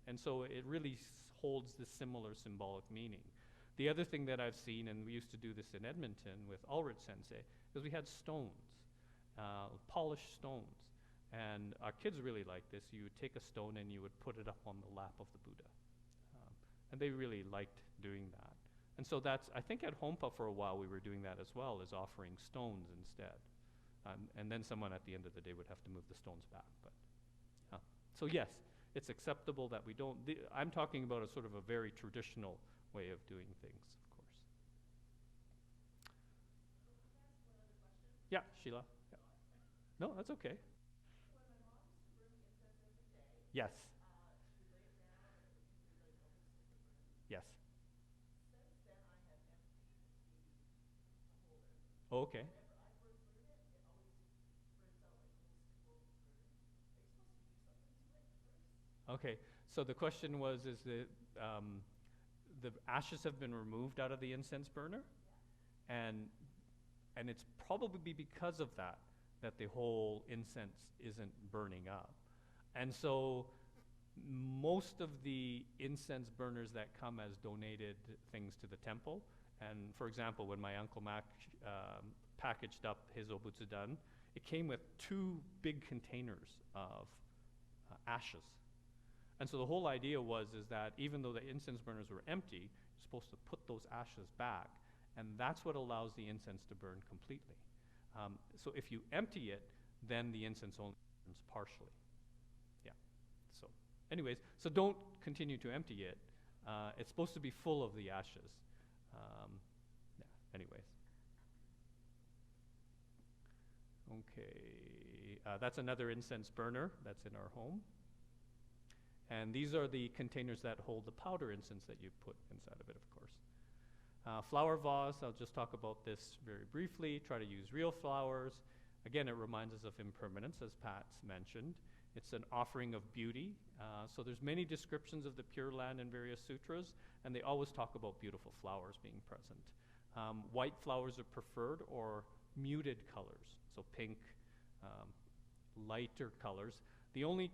And so it really holds this similar symbolic meaning. The other thing that I've seen, and we used to do this in Edmonton with Ulrich Sensei, is we had stones, polished stones. And our kids really liked this. You would take a stone and you would put it up on the lap of the Buddha. And they really liked doing that. And so that's, I think at Hompa for a while we were doing that as well, is offering stones instead. And then someone at the end of the day would have to move the stones back. But so yes, it's acceptable that we don't, I'm talking about a sort of a very traditional way of doing things, of course. Yeah, Sheila. Yeah. No, that's okay. Yes. Yes. Oh, okay. Okay. So the question was, is the ashes have been removed out of the incense burner, and it's probably because of that that the whole incense isn't burning up. And so most of the incense burners that come as donated things to the temple, and for example, when my Uncle Mac packaged up his Obutsudan, it came with 2 big containers of ashes. And so the whole idea is that even though the incense burners were empty, you're supposed to put those ashes back, and that's what allows the incense to burn completely. So if you empty it, then the incense only burns partially. Yeah. So anyways, so don't continue to empty it. It's supposed to be full of the ashes. Yeah, anyways. Okay, that's another incense burner that's in our home. And these are the containers that hold the powder incense that you put inside of it, of course. Flower vase, I'll just talk about this very briefly. Try to use real flowers. Again, it reminds us of impermanence, as Pat's mentioned. It's an offering of beauty. So there's many descriptions of the Pure Land in various sutras, and they always talk about beautiful flowers being present. White flowers are preferred, or muted colors, so pink, lighter colors. The only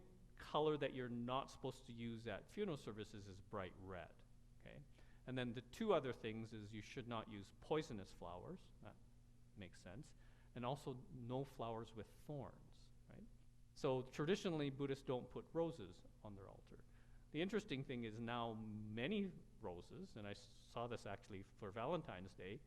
color that you're not supposed to use at funeral services is bright red, okay? And then the 2 other things is you should not use poisonous flowers, that makes sense, and also no flowers with thorns, right? So traditionally, Buddhists don't put roses on their altar. The interesting thing is now many roses, and I saw this actually for Valentine's Day,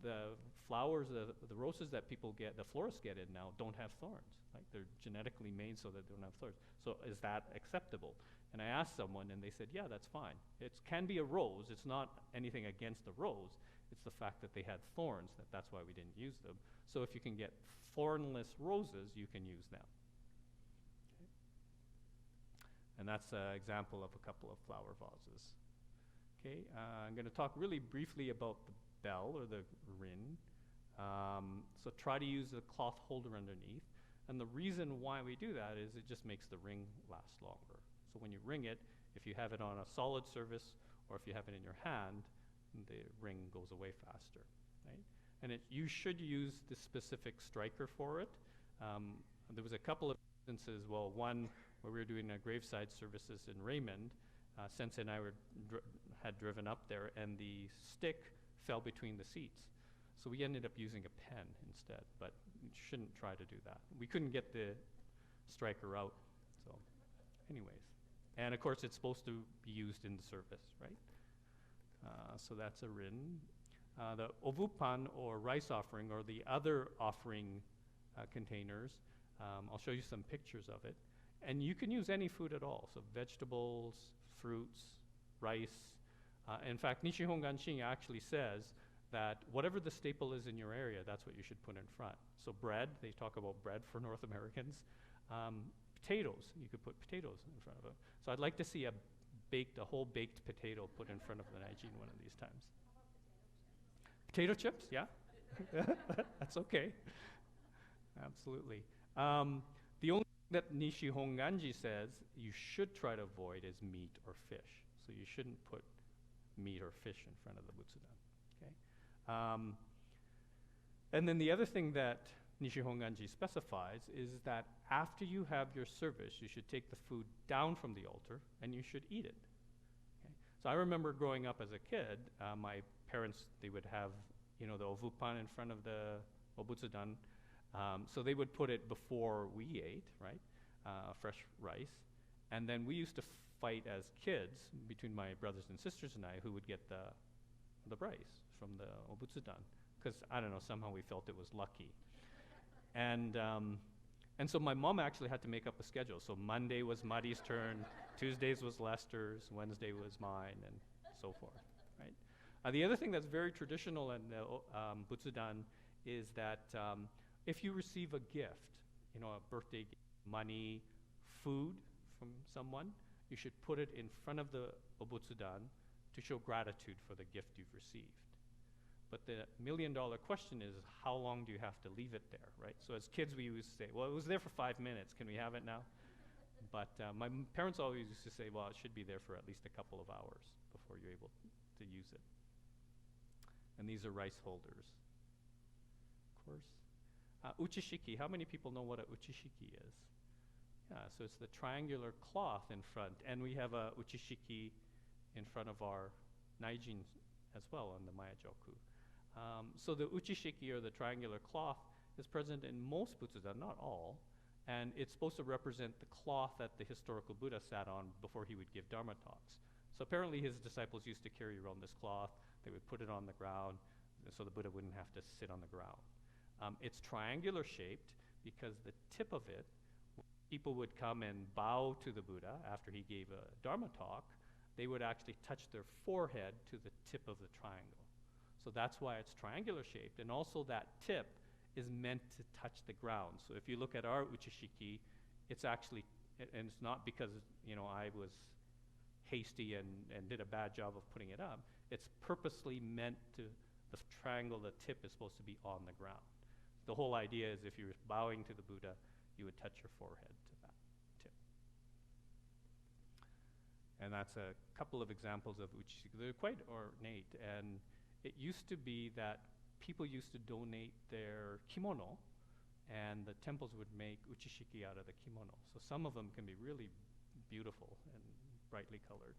the flowers, the roses that people get, the florists get in now, don't have thorns. Like they're genetically made so that they don't have thorns. So is that acceptable? And I asked someone, and they said, yeah, that's fine. It can be a rose. It's not anything against the rose. It's the fact that they had thorns, that's why we didn't use them. So if you can get thornless roses, you can use them. Okay. And that's an example of a couple of flower vases. Okay, I'm going to talk really briefly about the bell or the rin. So try to use a cloth holder underneath. And the reason why we do that is it just makes the ring last longer. So when you ring it, if you have it on a solid surface or if you have it in your hand, the ring goes away faster, right? And you should use the specific striker for it. There was a couple of instances, well, one where we were doing graveside services in Raymond. Sensei and I had driven up there, and the stick fell between the seats. So we ended up using a pen instead, but you shouldn't try to do that. We couldn't get the striker out, so anyways. And of course, it's supposed to be used in the service, right? So that's a rin. The ovupan, or rice offering, or the other offering containers, I'll show you some pictures of it. And you can use any food at all, so vegetables, fruits, rice. In fact, Nishihon Ganshin actually says that whatever the staple is in your area, that's what you should put in front. So bread, they talk about bread for North Americans. Potatoes, you could put potatoes in front of it. So I'd like to see a whole baked potato put in front of the Naijin one of these times. Potato chips, yeah. That's okay. Absolutely. The only thing that Nishihon Ganji says you should try to avoid is meat or fish. So you shouldn't put meat or fish in front of the Butsudan. Okay? And then the other thing that Nishihon Ganji specifies is that after you have your service, you should take the food down from the altar and you should eat it. Okay? So I remember growing up as a kid, my parents, they would have, the ovupan in front of the obutsudan. So they would put it before we ate, right? Fresh rice. And then we used to fight as kids between my brothers and sisters and I who would get the rice from the obutsudan. Because, I don't know, somehow we felt it was lucky. And so my mom actually had to make up a schedule. So Monday was Muddy's turn, Tuesdays was Lester's, Wednesday was mine, and so forth, right? The other thing that's very traditional in the Butsudan is that if you receive a gift, a birthday gift, money, food from someone, you should put it in front of the obutsudan to show gratitude for the gift you've received. But the million-dollar question is, how long do you have to leave it there, right? So as kids, we used to say, well, it was there for 5 minutes. Can we have it now? But my parents always used to say, well, it should be there for at least a couple of hours before you're able to use it. And these are rice holders, of course. Uchishiki, how many people know what a uchishiki is? Yeah, so it's the triangular cloth in front, and we have a uchishiki in front of our naijin as well on the Mayajoku. So the uchishiki, or the triangular cloth, is present in most Butsudan, not all, and it's supposed to represent the cloth that the historical Buddha sat on before he would give Dharma talks. So apparently his disciples used to carry around this cloth. They would put it on the ground so the Buddha wouldn't have to sit on the ground. It's triangular shaped because the tip of it, people would come and bow to the Buddha after he gave a Dharma talk. They would actually touch their forehead to the tip of the triangle. So that's why it's triangular shaped. And also that tip is meant to touch the ground. So if you look at our uchishiki, it's actually, and it's not because, I was hasty and did a bad job of putting it up. It's purposely meant to, the triangle, the tip is supposed to be on the ground. The whole idea is if you're bowing to the Buddha, you would touch your forehead to that tip. And that's a couple of examples of uchishiki. They're quite ornate, and it used to be that people used to donate their kimono, and the temples would make uchishiki out of the kimono. So some of them can be really beautiful and brightly colored.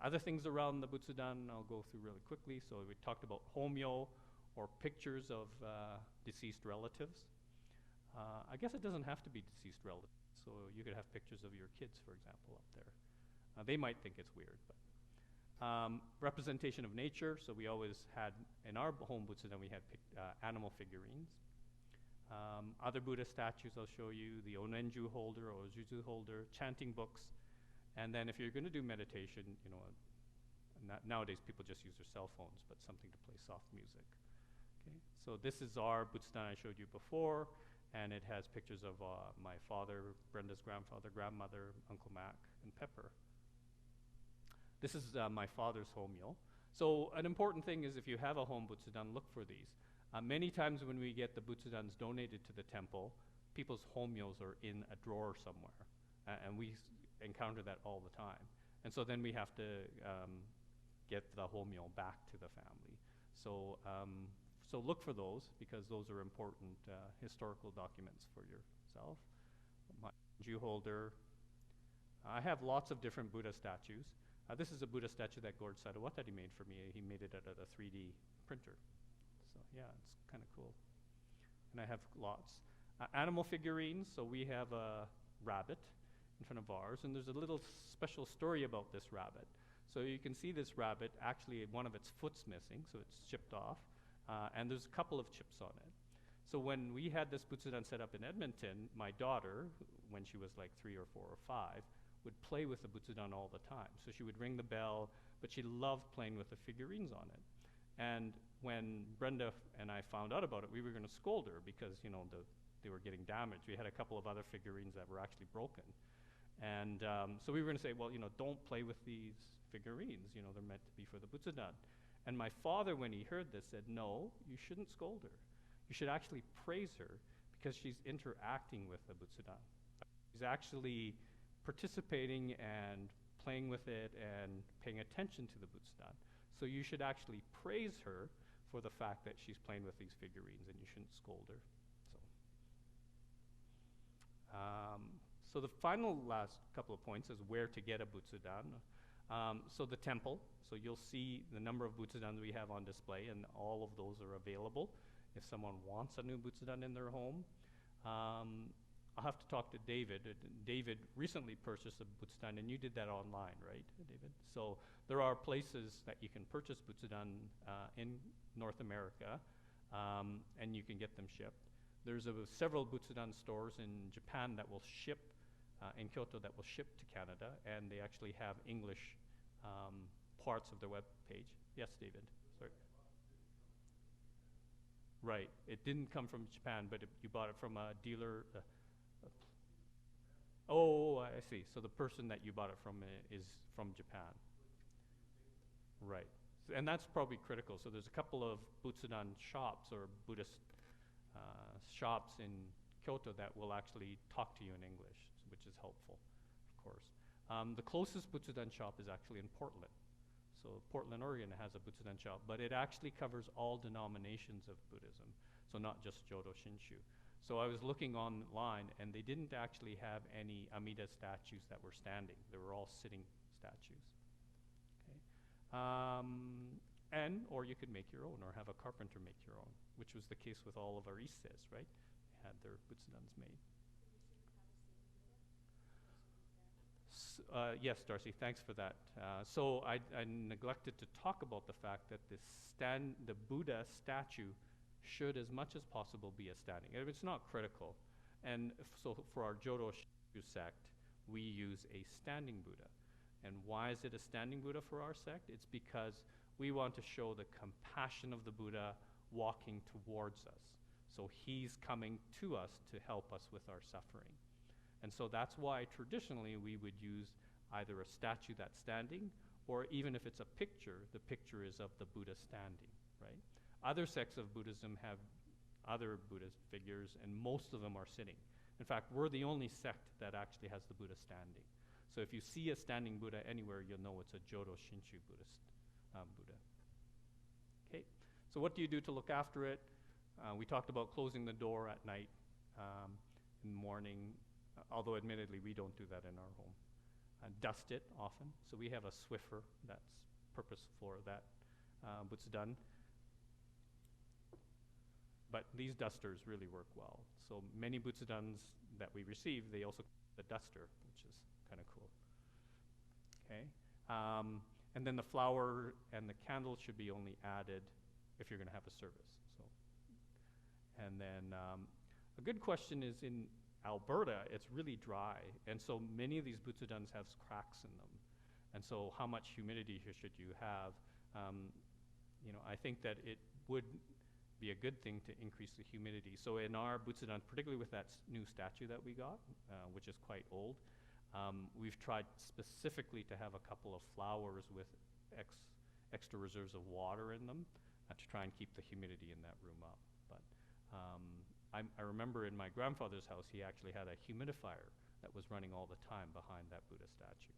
Other things around the Butsudan I'll go through really quickly. So we talked about homyo, or pictures of deceased relatives. I guess it doesn't have to be deceased relatives. So you could have pictures of your kids, for example, up there. They might think it's weird, but representation of nature. So we always had, in our home Butsudan, we had animal figurines. Other Buddha statues I'll show you, the Onenju holder or Juzu holder, chanting books. And then if you're going to do meditation, you know, nowadays people just use their cell phones, but something to play soft music. Okay, so this is our Butsudan I showed you before, and it has pictures of my father, Brenda's grandfather, grandmother, Uncle Mac, and Pepper. This is my father's homyo. So an important thing is if you have a home Butsudan, look for these. Many times when we get the Butsudans donated to the temple, people's homyos are in a drawer somewhere, and we encounter that all the time. And so then we have to get the homyo back to the family. So, so look for those, because those are important historical documents for yourself. My Jew holder. I have lots of different Buddha statues. This is a Buddha statue that Gord Sadawat he made for me. He made it out of a 3D printer. So yeah, it's kind of cool. And I have lots. Animal figurines, so we have a rabbit in front of ours, and there's a little special story about this rabbit. So you can see this rabbit, actually one of its foot's missing, so it's chipped off, and there's a couple of chips on it. So when we had this Butsudan set up in Edmonton, my daughter, when she was like 3 or 4 or 5, would play with the Butsudan all the time. So she would ring the bell, but she loved playing with the figurines on it. And when Brenda and I found out about it, we were going to scold her because, you know, they were getting damaged. We had a couple of other figurines that were actually broken. And so we were going to say, well, you know, don't play with these figurines. You know, they're meant to be for the Butsudan. And my father, when he heard this, said, no, you shouldn't scold her. You should actually praise her because she's interacting with the Butsudan. She's actually participating and playing with it and paying attention to the Butsudan. So you should actually praise her for the fact that she's playing with these figurines, and you shouldn't scold her. So the final last couple of points is where to get a Butsudan. So the temple, so you'll see the number of Butsudans we have on display, and all of those are available if someone wants a new Butsudan in their home. I'll have to talk to David. David recently purchased a Butsudan, and you did that online, right, David? So there are places that you can purchase Butsudan in North America, and you can get them shipped. There's several Butsudan stores in Japan that will ship, in Kyoto, that will ship to Canada, and they actually have English parts of their web page. Yes, David? Sorry. Right. It didn't come from Japan, but you bought it from a dealer. Oh, I see. So the person that you bought it from is from Japan. Right. And that's probably critical. So there's a couple of Butsudan shops or Buddhist shops in Kyoto that will actually talk to you in English, which is helpful, of course. The closest Butsudan shop is actually in Portland. So Portland, Oregon has a Butsudan shop, but it actually covers all denominations of Buddhism, so not just Jodo Shinshu. So I was looking online, and they didn't actually have any Amida statues that were standing. They were all sitting statues. Okay. Or you could make your own, or have a carpenter make your own, which was the case with all of our Isses, right? They had their Butsudans made. Yes, Darcy, thanks for that. So I neglected to talk about the fact that the Buddha statue should, as much as possible, be a standing. It's not critical. And so for our Jodo Shinshu sect, we use a standing Buddha. And why is it a standing Buddha for our sect? It's because we want to show the compassion of the Buddha walking towards us. So he's coming to us to help us with our suffering. And so that's why traditionally we would use either a statue that's standing, or even if it's a picture, the picture is of the Buddha standing, right? Other sects of Buddhism have other Buddhist figures, and most of them are sitting. In fact, we're the only sect that actually has the Buddha standing. So if you see a standing Buddha anywhere, you'll know it's a Jodo Shinshu Buddhist Buddha. Okay, so what do you do to look after it? We talked about closing the door at night, in the morning, although admittedly we don't do that in our home. Dust it often. So we have a Swiffer that's purpose for that Butsudan. But these dusters really work well. So many Butsudans that we receive, they also the duster, which is kind of cool. And then the flower and the candle should be only added if you're going to have a service. So, and then a good question is in Alberta, it's really dry, and so many of these butsudans have cracks in them. And so, how much humidity should you have? I think that it would be a good thing to increase the humidity. So in our Butsudan, particularly with that new statue that we got, which is quite old, we've tried specifically to have a couple of flowers with extra reserves of water in them to try and keep the humidity in that room up. But I remember in my grandfather's house, he actually had a humidifier that was running all the time behind that Buddha statue.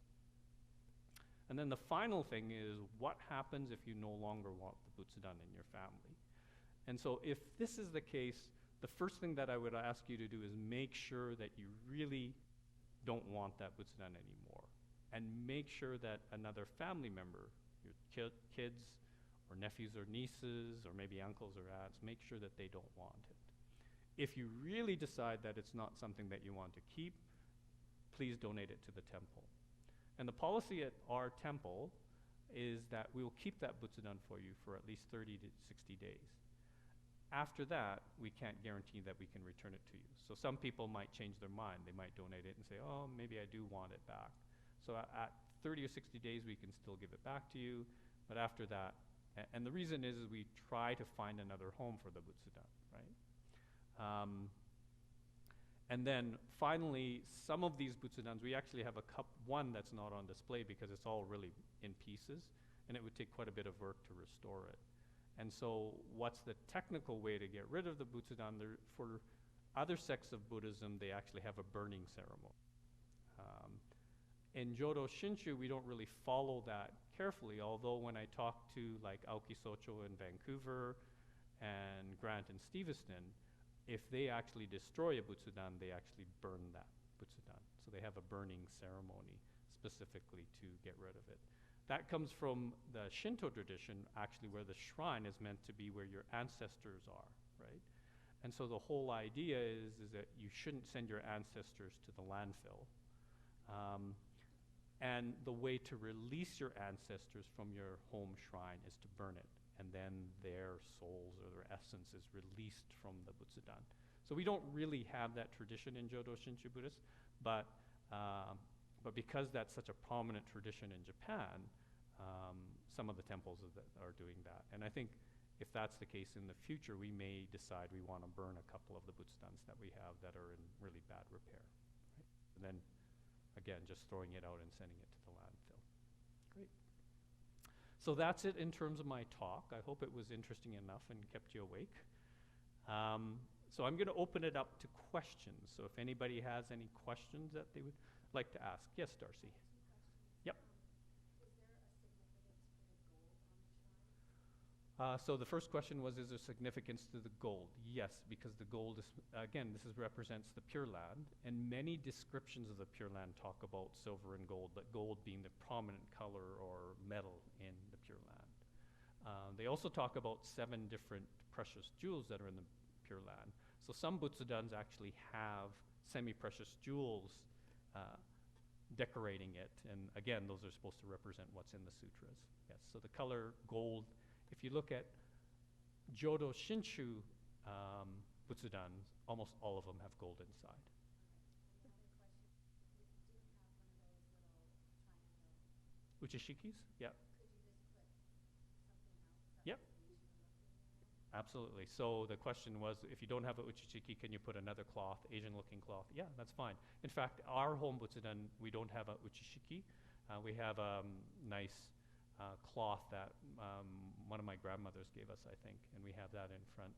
And then the final thing is, what happens if you no longer want the Butsudan in your family? And so if this is the case, the first thing that I would ask you to do is make sure that you really don't want that Butsudan anymore. And make sure that another family member, your kids or nephews or nieces or maybe uncles or aunts, make sure that they don't want it. If you really decide that it's not something that you want to keep, please donate it to the temple. And the policy at our temple is that we will keep that Butsudan for you for at least 30 to 60 days. After that, we can't guarantee that we can return it to you. So some people might change their mind. They might donate it and say, oh, maybe I do want it back. So at 30 or 60 days, we can still give it back to you. But after that, and the reason is we try to find another home for the Butsudan, right? And then finally, some of these Butsudans, we actually have one that's not on display because it's all really in pieces, and it would take quite a bit of work to restore it. And so what's the technical way to get rid of the Butsudan? For other sects of Buddhism, they actually have a burning ceremony. In Jodo Shinshu, we don't really follow that carefully, although when I talk to like Aoki Socho in Vancouver and Grant in Steveston, if they actually destroy a Butsudan, they actually burn that Butsudan. So they have a burning ceremony specifically to get rid of it. That comes from the Shinto tradition, actually, where the shrine is meant to be where your ancestors are, right? And so the whole idea is that you shouldn't send your ancestors to the landfill. And the way to release your ancestors from your home shrine is to burn it. And then their souls or their essence is released from the Butsudan. So we don't really have that tradition in Jodo Shinshu Buddhists, but because that's such a prominent tradition in Japan, some of the temples are doing that. And I think if that's the case in the future, we may decide we want to burn a couple of the Butsudans that we have that are in really bad repair. Right? And then, again, just throwing it out and sending it to the landfill. Great. So that's it in terms of my talk. I hope it was interesting enough and kept you awake. So I'm going to open it up to questions. So if anybody has any questions that they would like to ask. Yes, Darcy. Yep. So the first question was, is there significance to the gold? Yes, because the gold is, again, this represents the Pure Land, and many descriptions of the Pure Land talk about silver and gold, but gold being the prominent color or metal in the Pure Land. They also talk about 7 different precious jewels that are in the Pure Land. So some Butsudans actually have semi-precious jewels decorating it, and again, those are supposed to represent what's in the sutras. Yes, so the color gold. If you look at Jodo Shinshu Butsudans, almost all of them have gold inside. Uchishikis? Yeah. Yep. Absolutely. So the question was, if you don't have a uchishiki, can you put another cloth, Asian-looking cloth? Yeah, that's fine. In fact, our home Butsudan, we don't have a uchishiki. We have a nice cloth that one of my grandmothers gave us, I think, and we have that in front,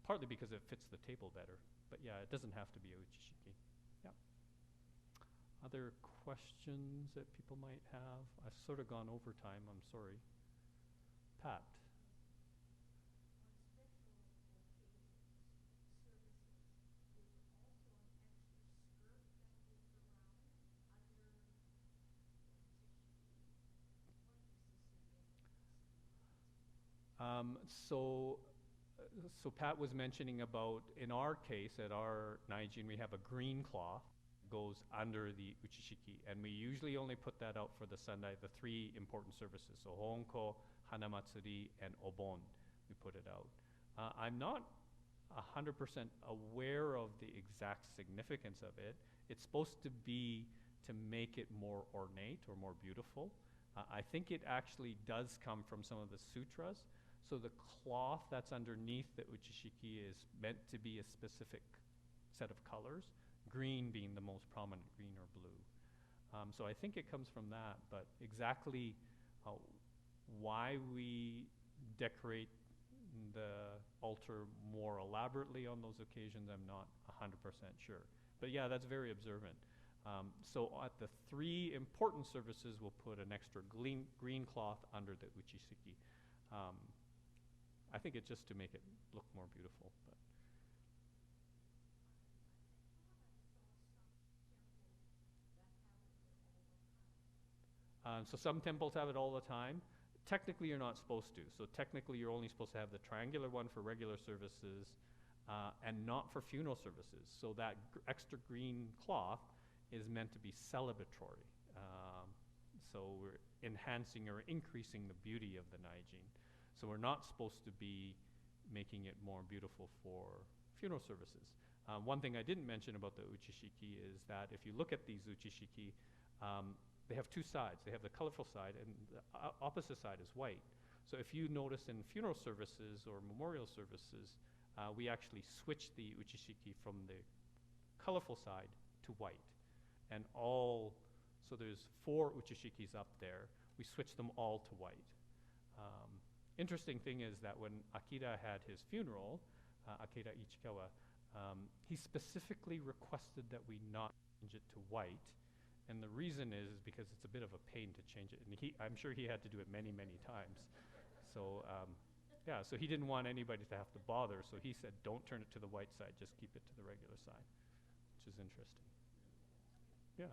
partly because it fits the table better. But yeah, it doesn't have to be a uchishiki. Yeah. Other questions that people might have? I've sort of gone over time, I'm sorry. Pat. So Pat was mentioning about, in our case, at our Naijin, we have a green cloth, goes under the uchishiki, and we usually only put that out for the Sunday, the three important services. So Honko, Hanamatsuri, and Obon, we put it out. I'm not 100% aware of the exact significance of it. It's supposed to be to make it more ornate or more beautiful. I think it actually does come from some of the sutras. So the cloth that's underneath the uchishiki is meant to be a specific set of colors, green being the most prominent, green or blue. So I think it comes from that, but exactly why we decorate the altar more elaborately on those occasions, I'm not 100% sure. But yeah, that's very observant. So at the three important services, we'll put an extra green cloth under the uchishiki. I think it's just to make it look more beautiful. So some temples have it all the time. Technically, you're not supposed to. So technically, you're only supposed to have the triangular one for regular services and not for funeral services. So that extra green cloth is meant to be celebratory. So we're enhancing or increasing the beauty of the Naijin. So we're not supposed to be making it more beautiful for funeral services. One thing I didn't mention about the uchishiki is that if you look at these uchishiki, they have two sides. They have the colorful side, and the opposite side is white. So if you notice in funeral services or memorial services, we actually switch the uchishiki from the colorful side to white. And so there's 4 uchishikis up there. We switch them all to white. Interesting thing is that when Akira had his funeral, Akira Ichikawa, he specifically requested that we not change it to white. And the reason is because it's a bit of a pain to change it. And I'm sure he had to do it many, many times. So, so he didn't want anybody to have to bother. So he said, don't turn it to the white side, just keep it to the regular side, which is interesting. Yeah,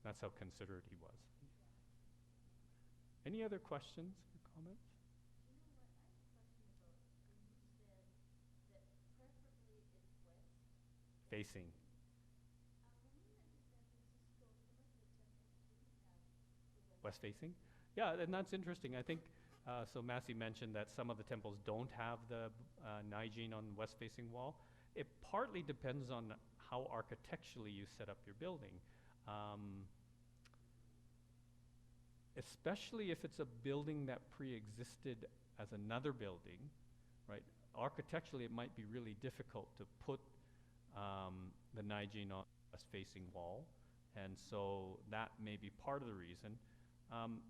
that's how considerate he was. Any other questions or comments? Facing. West facing? Yeah, and that's interesting. I think, so Massey mentioned that some of the temples don't have the Naijin on the west facing wall. It partly depends on how architecturally you set up your building. Especially if it's a building that pre-existed as another building, right? Architecturally, it might be really difficult to put the Naijin on the west facing wall. And so that may be part of the reason.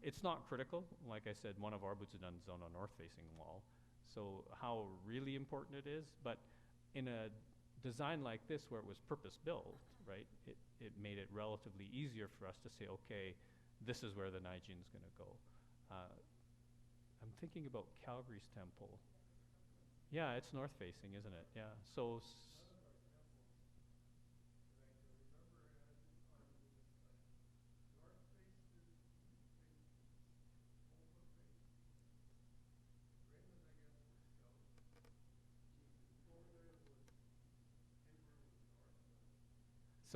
It's not critical. Like I said, one of our Butsudan is on a north-facing wall. So how really important it is, but in a design like this where it was purpose-built, right, it made it relatively easier for us to say, okay, this is where the Naijin is going to go. I'm thinking about Calgary's temple. Yeah, it's north-facing, isn't it? Yeah. So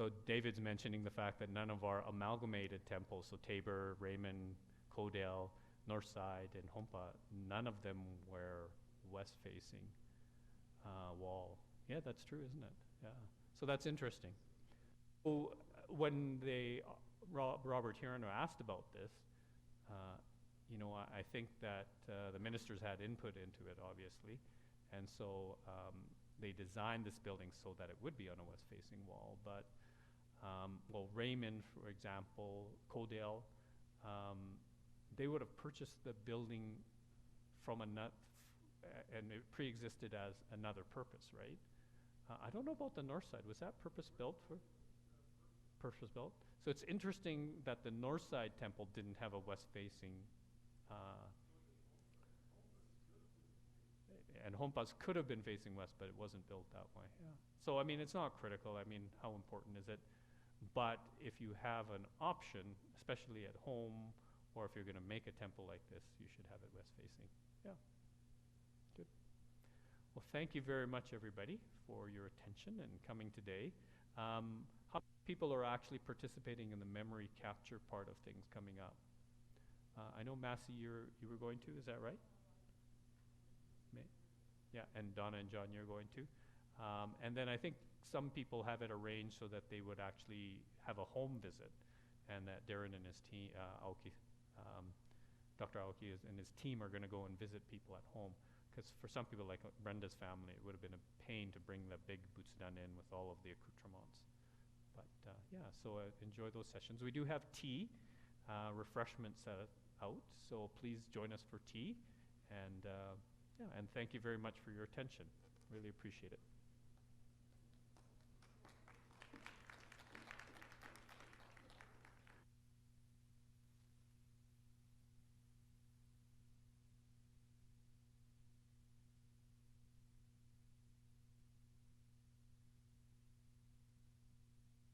So David's mentioning the fact that none of our amalgamated temples, so Tabor, Raymond, Kodale, Northside, and Hompa, none of them were west-facing wall. Yeah, that's true, isn't it? Yeah. So that's interesting. So when Robert Hirano asked about this, I think that the ministers had input into it, obviously, and so they designed this building so that it would be on a west-facing wall. But Raymond, for example, Kodale, they would have purchased the building from and it pre-existed as another purpose, right? I don't know about the north side. Was that purpose-built for? Purpose-built. So it's interesting that the north side temple didn't have a west-facing. And Hompa's could have been facing west, but it wasn't built that way. Yeah. So I mean, it's not critical. I mean, how important is it? But if you have an option, especially at home, or if you're going to make a temple like this, you should have it west-facing. Yeah. Good. Well, thank you very much, everybody, for your attention and coming today. How many people are actually participating in the memory capture part of things coming up. I know Massey, you were going to, is that right? Yeah, and Donna and John, you're going to. And then I think some people have it arranged so that they would actually have a home visit, and that Darren and his team, Dr. Aoki and his team are going to go and visit people at home. Because for some people, like Brenda's family, it would have been a pain to bring the big Butsudan in with all of the accoutrements. But yeah, so enjoy those sessions. We do have tea, refreshments out, so please join us for tea. And yeah, and thank you very much for your attention. Really appreciate it.